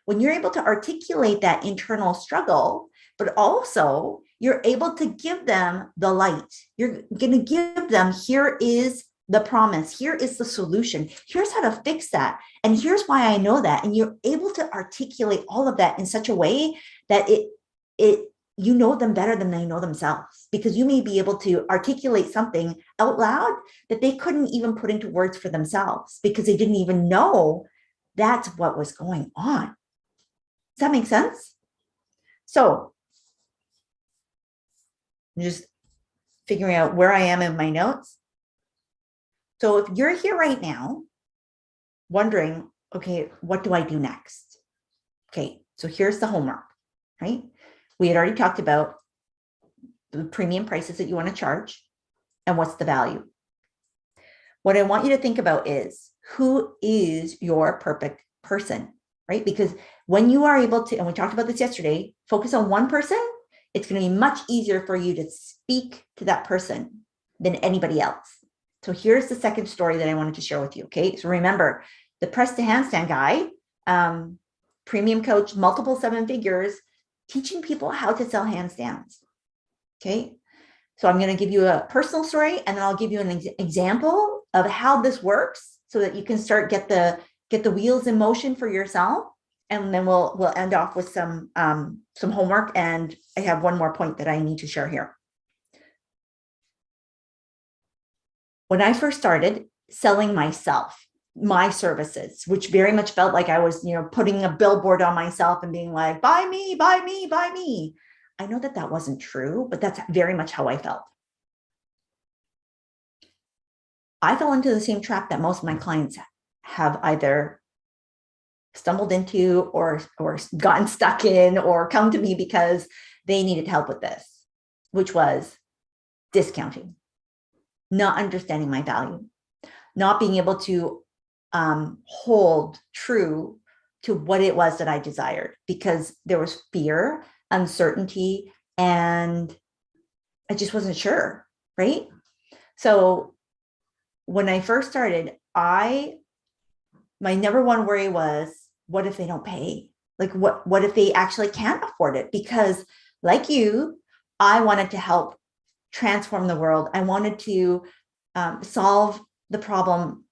When you're able to articulate that internal struggle, but also you're able to give them the light. You're going to give them, here is the promise. Here is the solution. Here's how to fix that. And here's why I know that. And you're able to articulate all of that in such a way that you know them better than they know themselves, because you may be able to articulate something out loud that they couldn't even put into words for themselves because they didn't even know that's what was going on. Does that make sense? So I'm just figuring out where I am in my notes. So if you're here right now wondering, okay, what do I do next? Okay, so here's the homework, right? We had already talked about the premium prices that you want to charge and what's the value. What I want you to think about is, who is your perfect person, right? Because when you are able to, and we talked about this yesterday, focus on one person, it's going to be much easier for you to speak to that person than anybody else. So here's the second story that I wanted to share with you. Okay. So remember, the press to handstand guy, premium coach, multiple 7 figures, teaching people how to sell handstands. Okay. So I'm going to give you a personal story, and then I'll give you an example of how this works so that you can start get the wheels in motion for yourself. and then we'll end off with some homework. And I have one more point that I need to share here. When I first started selling myself, my services, which very much felt like I was, putting a billboard on myself and being like, buy me, buy me, buy me. I know that that wasn't true, but that's very much how I felt. I fell into the same trap that most of my clients have either stumbled into or gotten stuck in or come to me because they needed help with this, which was discounting, not understanding my value, not being able to hold true to what it was that I desired, because there was fear, uncertainty, and I just wasn't sure, right? So when I first started, my number one worry was, what if they don't pay? Like, what if they actually can't afford it? Because like you, I wanted to help transform the world. I wanted to solve the problem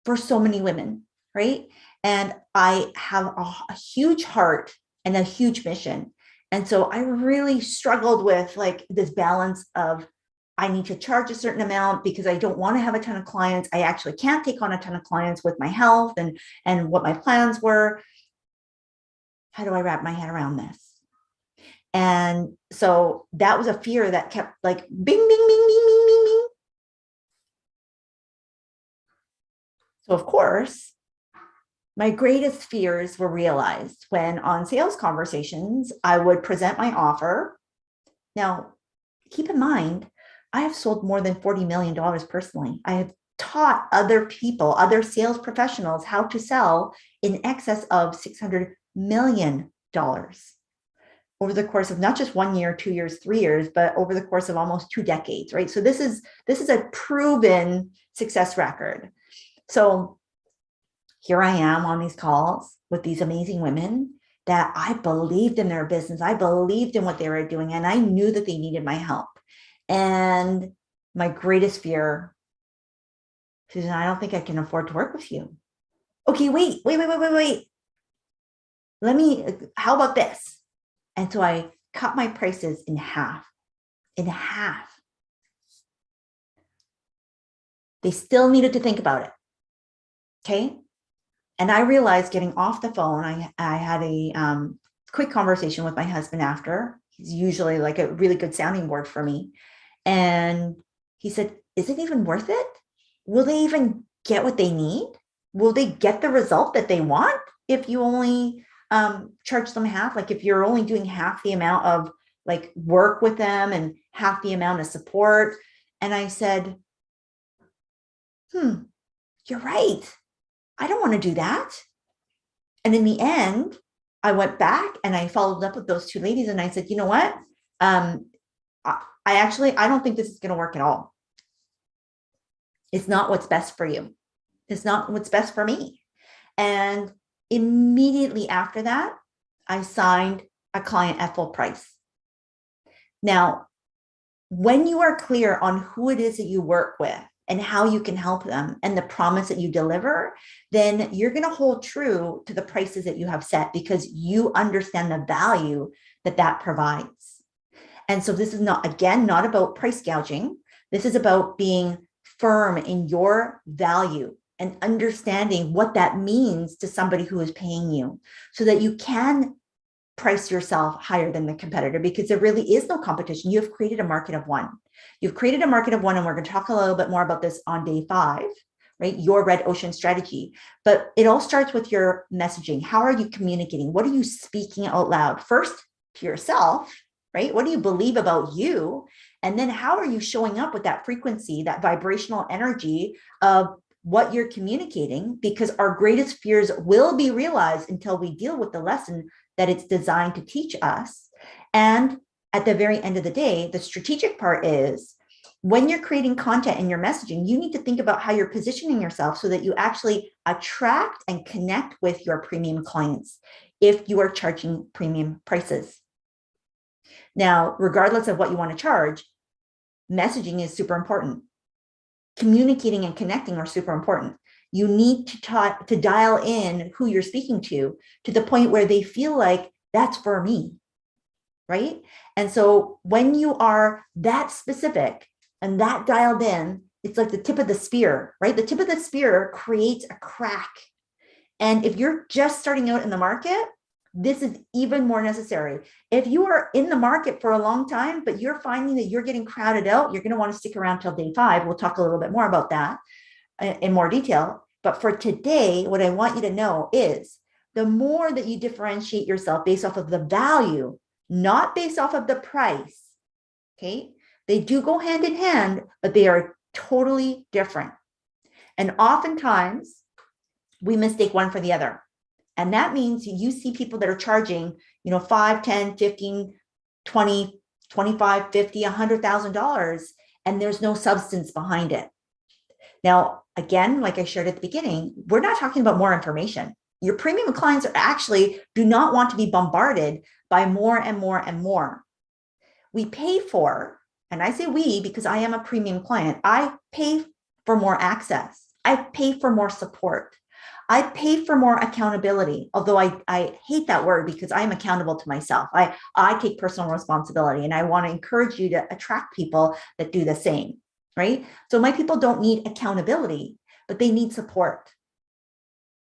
for so many women, right? And I have a huge heart and a huge mission. And so I really struggled with like this balance of, I need to charge a certain amount because I don't want to have a ton of clients. I actually can't take on a ton of clients with my health and what my plans were. How do I wrap my head around this? And so that was a fear that kept like bing, bing, bing, bing, bing, bing, bing. So of course, my greatest fears were realized when on sales conversations, I would present my offer. Now, keep in mind, I have sold more than $40 million personally. I have taught other people, other sales professionals, how to sell in excess of $600 million over the course of not just 1 year, 2 years, 3 years, but over the course of almost 2 decades, right? So this is a proven success record. So here I am on these calls with these amazing women that I believed in their business. I believed in what they were doing, and I knew that they needed my help. And my greatest fear, Susan, I don't think I can afford to work with you. Okay, wait. How about this? And so I cut my prices in half. They still needed to think about it. Okay. And I realized getting off the phone, I had a quick conversation with my husband after. He's usually like a really good sounding board for me. And he said, is it even worth it? Will they even get what they need? Will they get the result that they want if you only charge them half? Like if you're only doing half the amount of like work with them and half the amount of support. And I said, you're right. I don't want to do that. And in the end, I went back and I followed up with those two ladies and I said, you know what? I don't think this is going to work at all. It's not what's best for you. It's not what's best for me. And immediately after that, I signed a client at full price. Now, when you are clear on who it is that you work with and how you can help them and the promise that you deliver, then you're going to hold true to the prices that you have set because you understand the value that that provides. And so this is not about price gouging. This is about being firm in your value and understanding what that means to somebody who is paying you so that you can price yourself higher than the competitor, because there really is no competition. You have created a market of one. You've created a market of one, and we're going to talk a little bit more about this on day 5, right? Your red ocean strategy. But it all starts with your messaging. How are you communicating? What are you speaking out loud? First to yourself, right? What do you believe about you? And then how are you showing up with that frequency, that vibrational energy of what you're communicating? Because our greatest fears will be realized until we deal with the lesson that it's designed to teach us. And at the very end of the day, the strategic part is when you're creating content in your messaging, you need to think about how you're positioning yourself so that you actually attract and connect with your premium clients if you are charging premium prices. Now, regardless of what you want to charge, messaging is super important. Communicating and connecting are super important. You need to dial in who you're speaking to the point where they feel like that's for me, right? And so when you are that specific and that dialed in, it's like the tip of the spear, right? The tip of the spear creates a crack. And if you're just starting out in the market, this is even more necessary. If you are in the market for a long time, but you're finding that you're getting crowded out, you're going to want to stick around till day 5. We'll talk a little bit more about that in more detail. But for today, what I want you to know is the more that you differentiate yourself based off of the value, not based off of the price, okay? They do go hand in hand, but they are totally different. And oftentimes, we mistake one for the other. And that means you see people that are charging, $5, 10, 15, 20, 25, 50, $100,000, and there's no substance behind it. Now, again, like I shared at the beginning, we're not talking about more information. Your premium clients actually do not want to be bombarded by more and more and more. We pay for, and I say we because I am a premium client, I pay for more access. I pay for more support. I pay for more accountability, although I hate that word because I am accountable to myself. I take personal responsibility, and I want to encourage you to attract people that do the same, right? So my people don't need accountability, but they need support.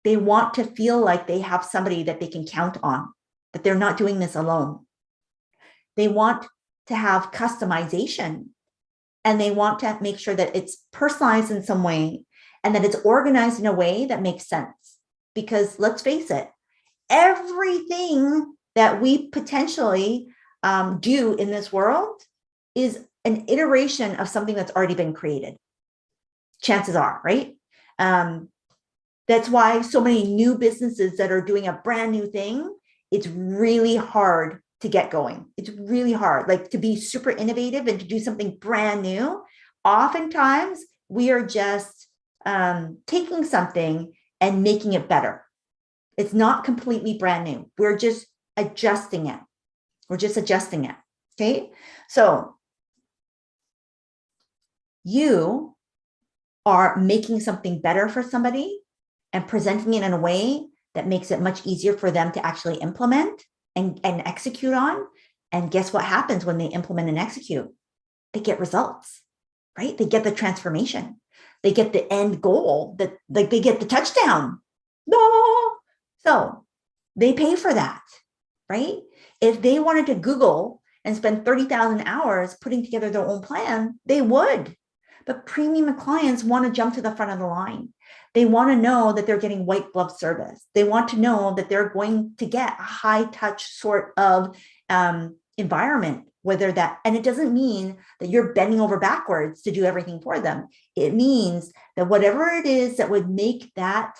They want to feel like they have somebody that they can count on, that they're not doing this alone. They want to have customization, and they want to make sure that it's personalized in some way and that it's organized in a way that makes sense. Because let's face it, everything that we potentially do in this world is an iteration of something that's already been created. Chances are, right? That's why so many new businesses that are doing a brand new thing, it's really hard to get going. It's really hard, like to be super innovative and to do something brand new. Oftentimes, we are just taking something and making it better. It's not completely brand new. We're just adjusting it. Okay. So you are making something better for somebody and presenting it in a way that makes it much easier for them to actually implement and execute on. And guess what happens when they implement and execute? They get results, right? They get the transformation. They get the end goal, that like they get the touchdown. No. So they pay for that, right? If they wanted to Google and spend 30,000 hours putting together their own plan, they would. But premium clients want to jump to the front of the line. They want to know that they're getting white glove service. They want to know that they're going to get a high touch sort of environment, whether that, and it doesn't mean that you're bending over backwards to do everything for them. It means that whatever it is that would make that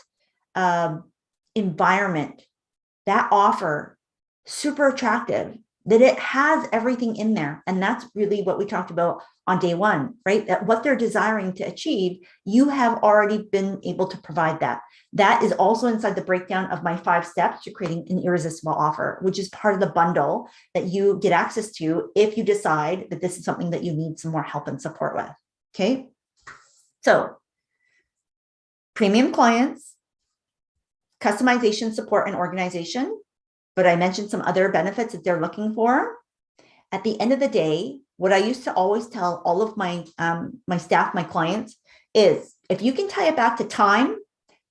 environment, that offer super attractive, that it has everything in there. And that's really what we talked about on day 1, right? That what they're desiring to achieve, you have already been able to provide that. That is also inside the breakdown of my 5 steps to creating an irresistible offer, which is part of the bundle that you get access to if you decide that this is something that you need some more help and support with. Okay. So premium clients, customization, support, and organization. But I mentioned some other benefits that they're looking for. At the end of the day, what I used to always tell all of my my staff, my clients, is if you can tie it back to time,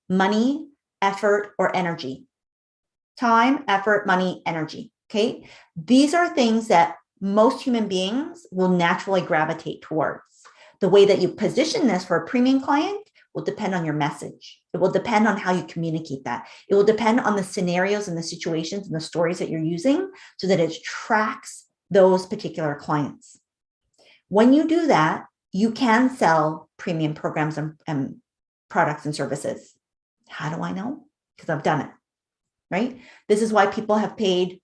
money, effort, or energy. Time, effort, money, energy. Okay. These are things that most human beings will naturally gravitate towards. The way that you position this for a premium client will depend on your message. It will depend on how you communicate that. It will depend on the scenarios and the situations and the stories that you're using so that it attracts those particular clients. When you do that, you can sell premium programs and products and services. How do I know? Because I've done it, right? This is why people have paid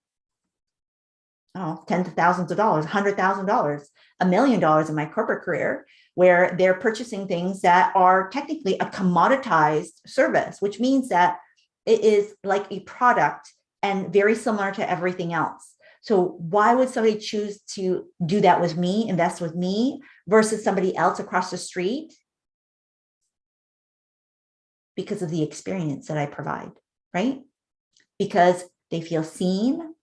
tens of thousands of dollars, $100,000, $1 million in my corporate career, where they're purchasing things that are technically a commoditized service, which means that it is like a product and very similar to everything else. So why would somebody choose to do that with me, invest with me versus somebody else across the street? because of the experience that I provide, right? Because they feel seen,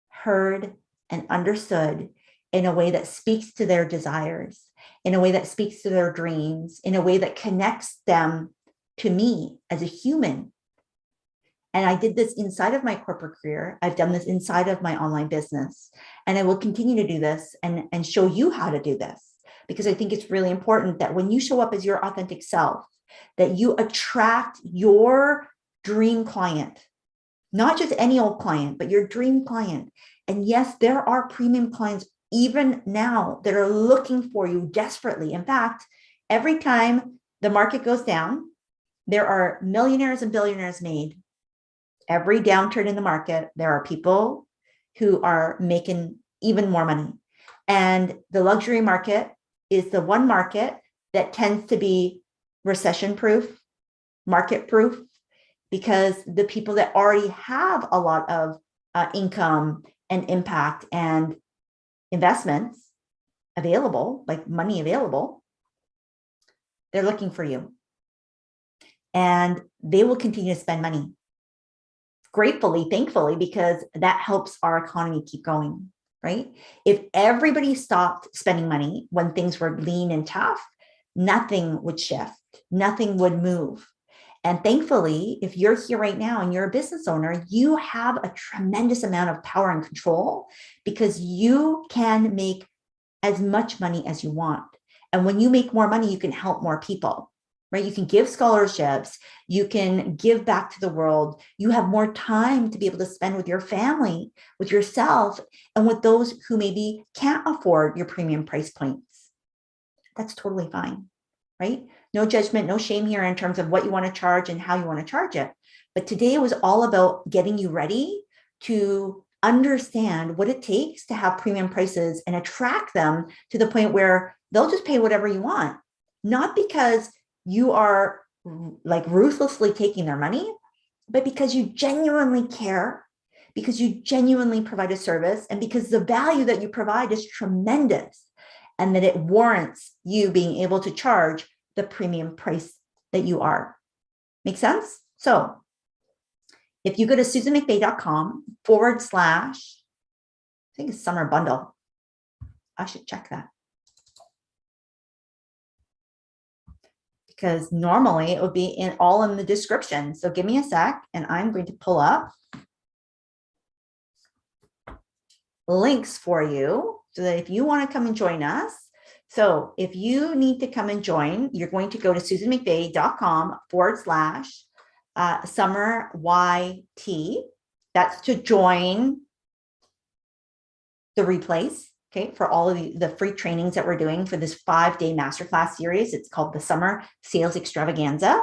heard, and understood in a way that speaks to their desires, in a way that speaks to their dreams, in a way that connects them to me as a human. And I did this inside of my corporate career. I've done this inside of my online business. And I will continue to do this and show you how to do this, because I think it's really important that when you show up as your authentic self, that you attract your dream client, not just any old client, but your dream client. And yes, there are premium clients even now that are looking for you desperately. In fact, every time the market goes down, there are millionaires and billionaires made. Every downturn in the market, there are people who are making even more money. And the luxury market is the one market that tends to be recession-proof, market-proof, because the people that already have a lot of income and impact and investments available, like money available, they're looking for you. And they will continue to spend money. Gratefully, thankfully, because that helps our economy keep going, right? If everybody stopped spending money when things were lean and tough, nothing would shift, nothing would move. And thankfully, if you're here right now and you're a business owner, you have a tremendous amount of power and control, because you can make as much money as you want. And when you make more money, you can help more people. Right? You can give scholarships, you can give back to the world. You have more time to be able to spend with your family, with yourself, and with those who maybe can't afford your premium price points. That's totally fine, right? No judgment, no shame here in terms of what you want to charge and how you want to charge it. But today was all about getting you ready to understand what it takes to have premium prices and attract them to the point where they'll just pay whatever you want, not because you are like ruthlessly taking their money, but because you genuinely care, because you genuinely provide a service, and because the value that you provide is tremendous, and that it warrants you being able to charge the premium price that you are. Make sense? So if you go to susanmcveigh.com / I think it's summer bundle. I should check that. Because normally it would be all in the description. So give me a sec, and I'm going to pull up links for you so that if you want to come and join us. So if you need to come and join, you're going to go to susanmcveigh.com / summer YT. That's to join the replays. Okay, for all of the free trainings that we're doing for this 5-day masterclass series. It's called the Summer Sales Extravaganza.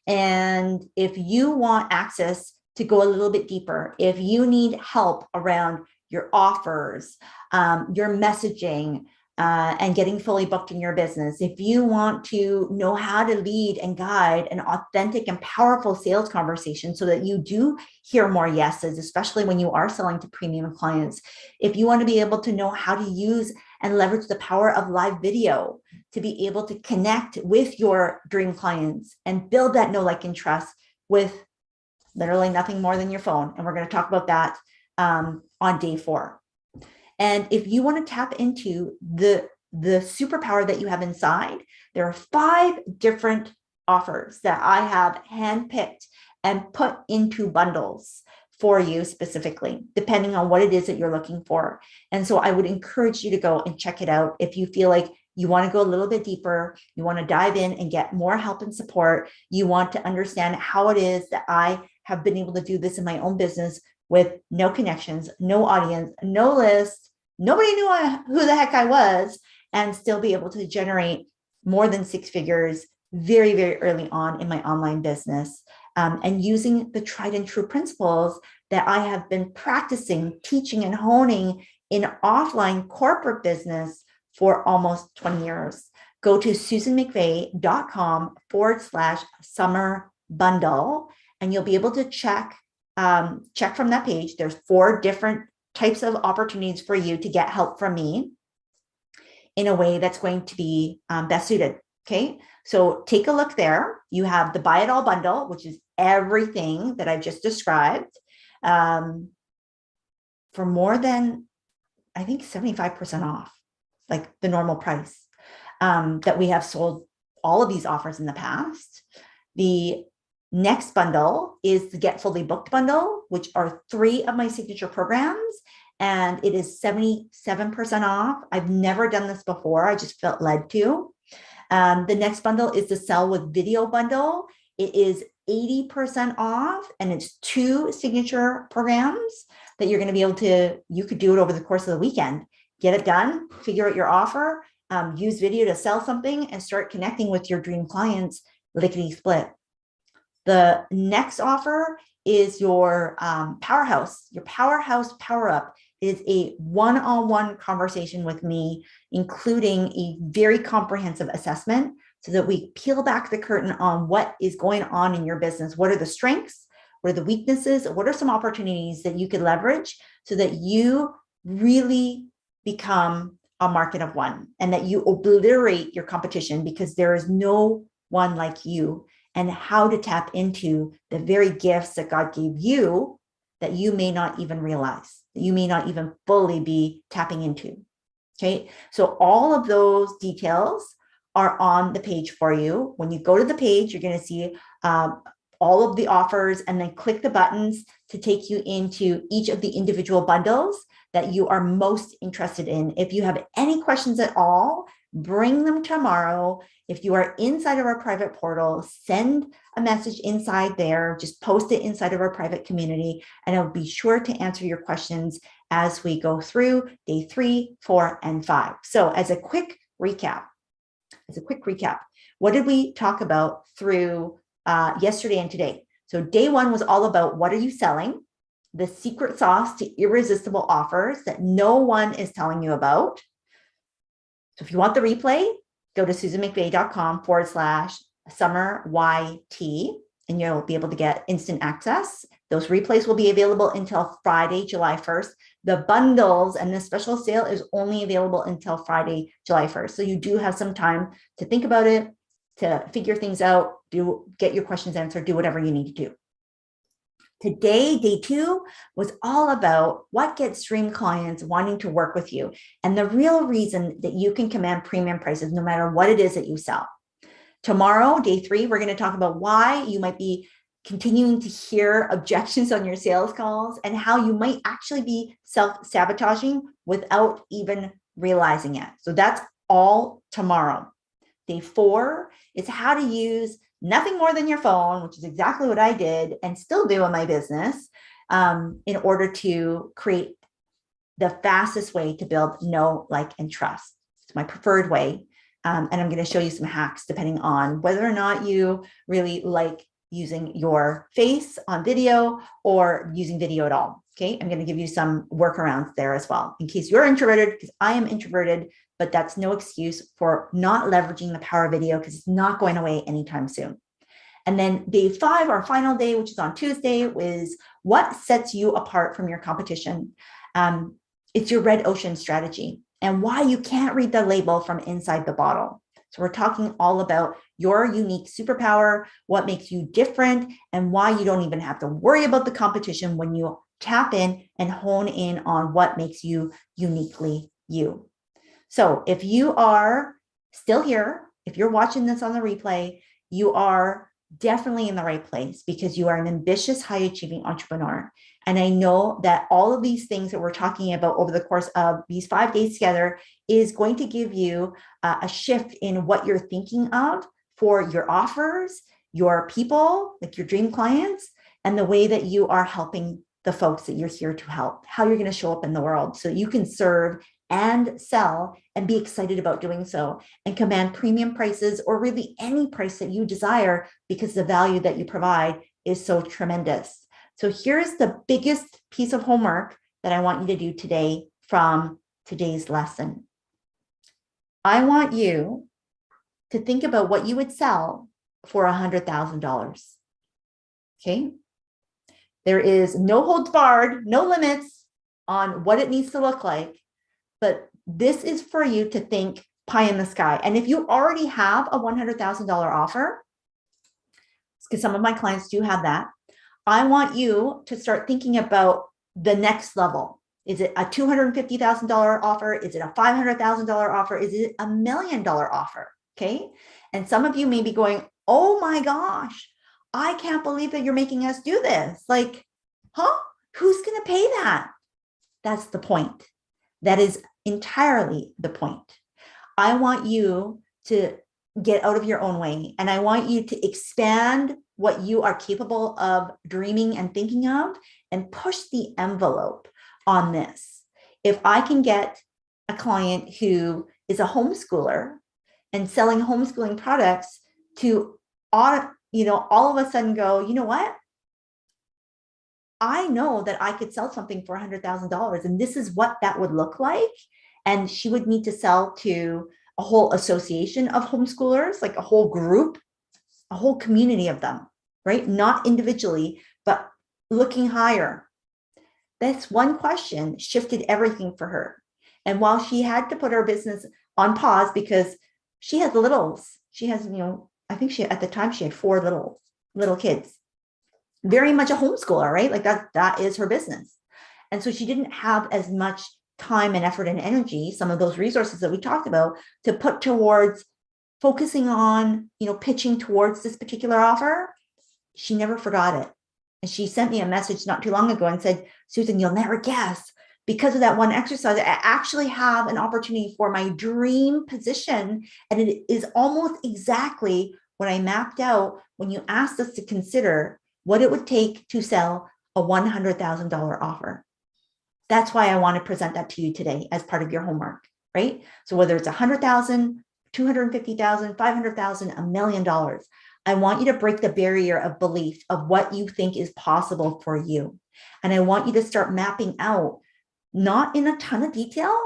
And if you want access to go a little bit deeper, if you need help around your offers, your messaging, and getting fully booked in your business, if you want to know how to lead and guide an authentic and powerful sales conversation so that you do hear more yeses, especially when you are selling to premium clients, if you want to be able to know how to use and leverage the power of live video to be able to connect with your dream clients and build that know, like, and trust with literally nothing more than your phone. And we're going to talk about that on day 4. And if you want to tap into the superpower that you have inside, there are 5 different offers that I have handpicked and put into bundles for you specifically, depending on what it is that you're looking for. And so I would encourage you to go and check it out if you feel like you want to go a little bit deeper, you want to dive in and get more help and support, you want to understand how it is that I have been able to do this in my own business with no connections, no audience, no list, nobody knew who the heck I was, and still be able to generate more than 6 figures very, very early on in my online business, and using the tried and true principles that I have been practicing, teaching, and honing in offline corporate business for almost 20 years. Go to susanmcveigh.com / summer bundle, and you'll be able to check from that page. There's 4 different types of opportunities for you to get help from me in a way that's going to be best suited. Okay, so take a look there. You have the buy it all bundle, which is everything that I've just described, for more than, I think, 75% off, like the normal price, that we have sold all of these offers in the past. The next bundle is the Get Fully Booked bundle, which are 3 of my signature programs, and it is 77% off. I've never done this before. I just felt led to. The next bundle is the Sell with Video bundle. It is 80% off, and it's 2 signature programs that you're going to be able to, you could do it over the course of the weekend. Get it done, figure out your offer, use video to sell something, and start connecting with your dream clients lickety split. The next offer is your powerhouse power up. Is a one-on-one conversation with me, including a very comprehensive assessment so that we peel back the curtain on what is going on in your business. What are the strengths? What are the weaknesses? What are some opportunities that you could leverage so that you really become a market of one and that you obliterate your competition, because there is no one like you, and how to tap into the very gifts that God gave you that you may not even realize, that you may not even fully be tapping into. Okay, so all of those details are on the page for you. When you go to the page, you're going to see all of the offers, and then click the buttons to take you into each of the individual bundles that you are most interested in. If you have any questions at all, bring them tomorrow. If you are inside of our private portal, send a message inside there, just post it inside of our private community, and I'll be sure to answer your questions as we go through day 3, 4, and 5. So as a quick recap, what did we talk about through yesterday and today? So day 1 was all about what are you selling, the secret sauce to irresistible offers that no one is telling you about. So if you want the replay, go to susanmcveigh.com/summeryt, and you'll be able to get instant access. Those replays will be available until Friday, July 1st. The bundles and the special sale is only available until Friday, July 1st. So you do have some time to think about it, to figure things out, get your questions answered, do whatever you need to do. Today, day 2, was all about what gets dream clients wanting to work with you and the real reason that you can command premium prices no matter what it is that you sell. Tomorrow, day 3, we're going to talk about why you might be continuing to hear objections on your sales calls and how you might actually be self-sabotaging without even realizing it. So that's all tomorrow. Day 4 is how to use nothing more than your phone, which is exactly what I did and still do in my business, in order to create the fastest way to build know, like, and trust. It's my preferred way. And I'm going to show you some hacks depending on whether or not you really like using your face on video or using video at all. Okay, I'm going to give you some workarounds there as well, in case you're introverted, because I am introverted, but that's no excuse for not leveraging the power of video, because it's not going away anytime soon. And then day 5, our final day, which is on Tuesday, is what sets you apart from your competition. It's your red ocean strategy and why you can't read the label from inside the bottle. So we're talking all about your unique superpower, what makes you different, and why you don't even have to worry about the competition when you tap in and hone in on what makes you uniquely you. So if you are still here, if you're watching this on the replay, you are definitely in the right place, because you are an ambitious, high-achieving entrepreneur. And I know that all of these things that we're talking about over the course of these 5 days together is going to give you a shift in what you're thinking of for your offers, your people, like your dream clients, and the way that you are helping the folks that you're here to help, how you're going to show up in the world so you can serve and sell and be excited about doing so and command premium prices, or really any price that you desire, because the value that you provide is so tremendous. So here's the biggest piece of homework that I want you to do today from today's lesson. I want you to think about what you would sell for $100,000. Okay? There is no holds barred, no limits on what it needs to look like. But this is for you to think pie in the sky. And if you already have a $100,000 offer, because some of my clients do have that, I want you to start thinking about the next level. Is it a $250,000 offer? Is it a $500,000 offer? Is it a $1 million offer? Okay. And some of you may be going, oh my gosh, I can't believe that you're making us do this. Like, huh? Who's going to pay that? That's the point. That is entirely the point. I want you to get out of your own way. And I want you to expand what you are capable of dreaming and thinking of and push the envelope on this. If I can get a client who is a homeschooler and selling homeschooling products to, all of a sudden go, you know what? I know that I could sell something for $100,000 and this is what that would look like. And she would need to sell to a whole association of homeschoolers, like a whole group, a whole community of them, right? Not individually, but looking higher. That's one question shifted everything for her. And while she had to put her business on pause because she has littles, she has, I think at the time she had 4 little kids, very much a homeschooler, right? Like that is her business. And so she didn't have as much time and effort and energy, some of those resources that we talked about, to put towards focusing on, pitching towards this particular offer. She never forgot it. And she sent me a message not too long ago and said, Susan, you'll never guess, because of that one exercise, I actually have an opportunity for my dream position. And it is almost exactly what I mapped out when you asked us to consider what it would take to sell a $100,000 offer. That's why I want to present that to you today as part of your homework, right? So whether it's 100,000, 250,000, 500,000, $1 million, I want you to break the barrier of belief of what you think is possible for you. And I want you to start mapping out, not in a ton of detail,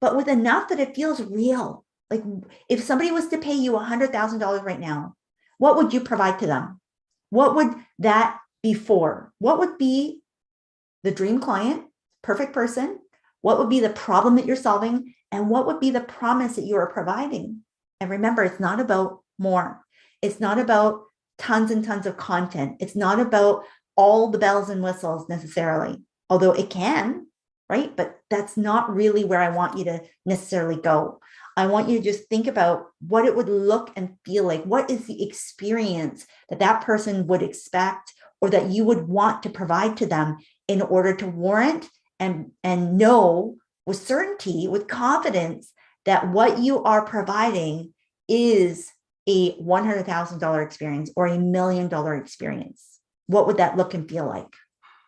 but with enough that it feels real. Like if somebody was to pay you $100,000 right now, what would you provide to them? What would that be for? What would be the dream client? Perfect person? What would be the problem that you're solving? And what would be the promise that you are providing? And remember, it's not about more. It's not about tons and tons of content. It's not about all the bells and whistles necessarily, although it can, right? But that's not really where I want you to necessarily go. I want you to just think about what it would look and feel like. What is the experience that that person would expect or that you would want to provide to them in order to warrant and know with certainty, with confidence, that what you are providing is a $100,000 experience or $1 million experience? What would that look and feel like?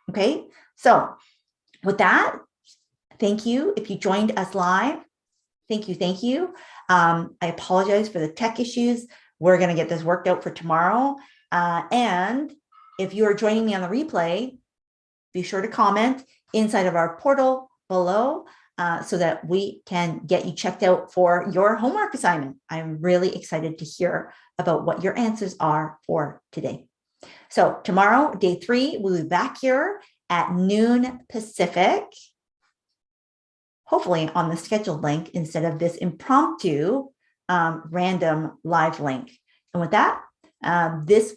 Okay. So with that, thank you. If you joined us live, thank you. Thank you. I apologize for the tech issues. We're going to get this worked out for tomorrow. And if you are joining me on the replay, be sure to comment inside of our portal below so that we can get you checked out for your homework assignment. I'm really excited to hear about what your answers are for today. So tomorrow, day 3, we'll be back here at noon Pacific, hopefully on the scheduled link instead of this impromptu random live link. And with that, this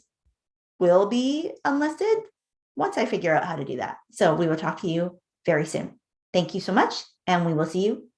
will be unlisted once I figure out how to do that. So we will talk to you very soon. Thank you so much, and we will see you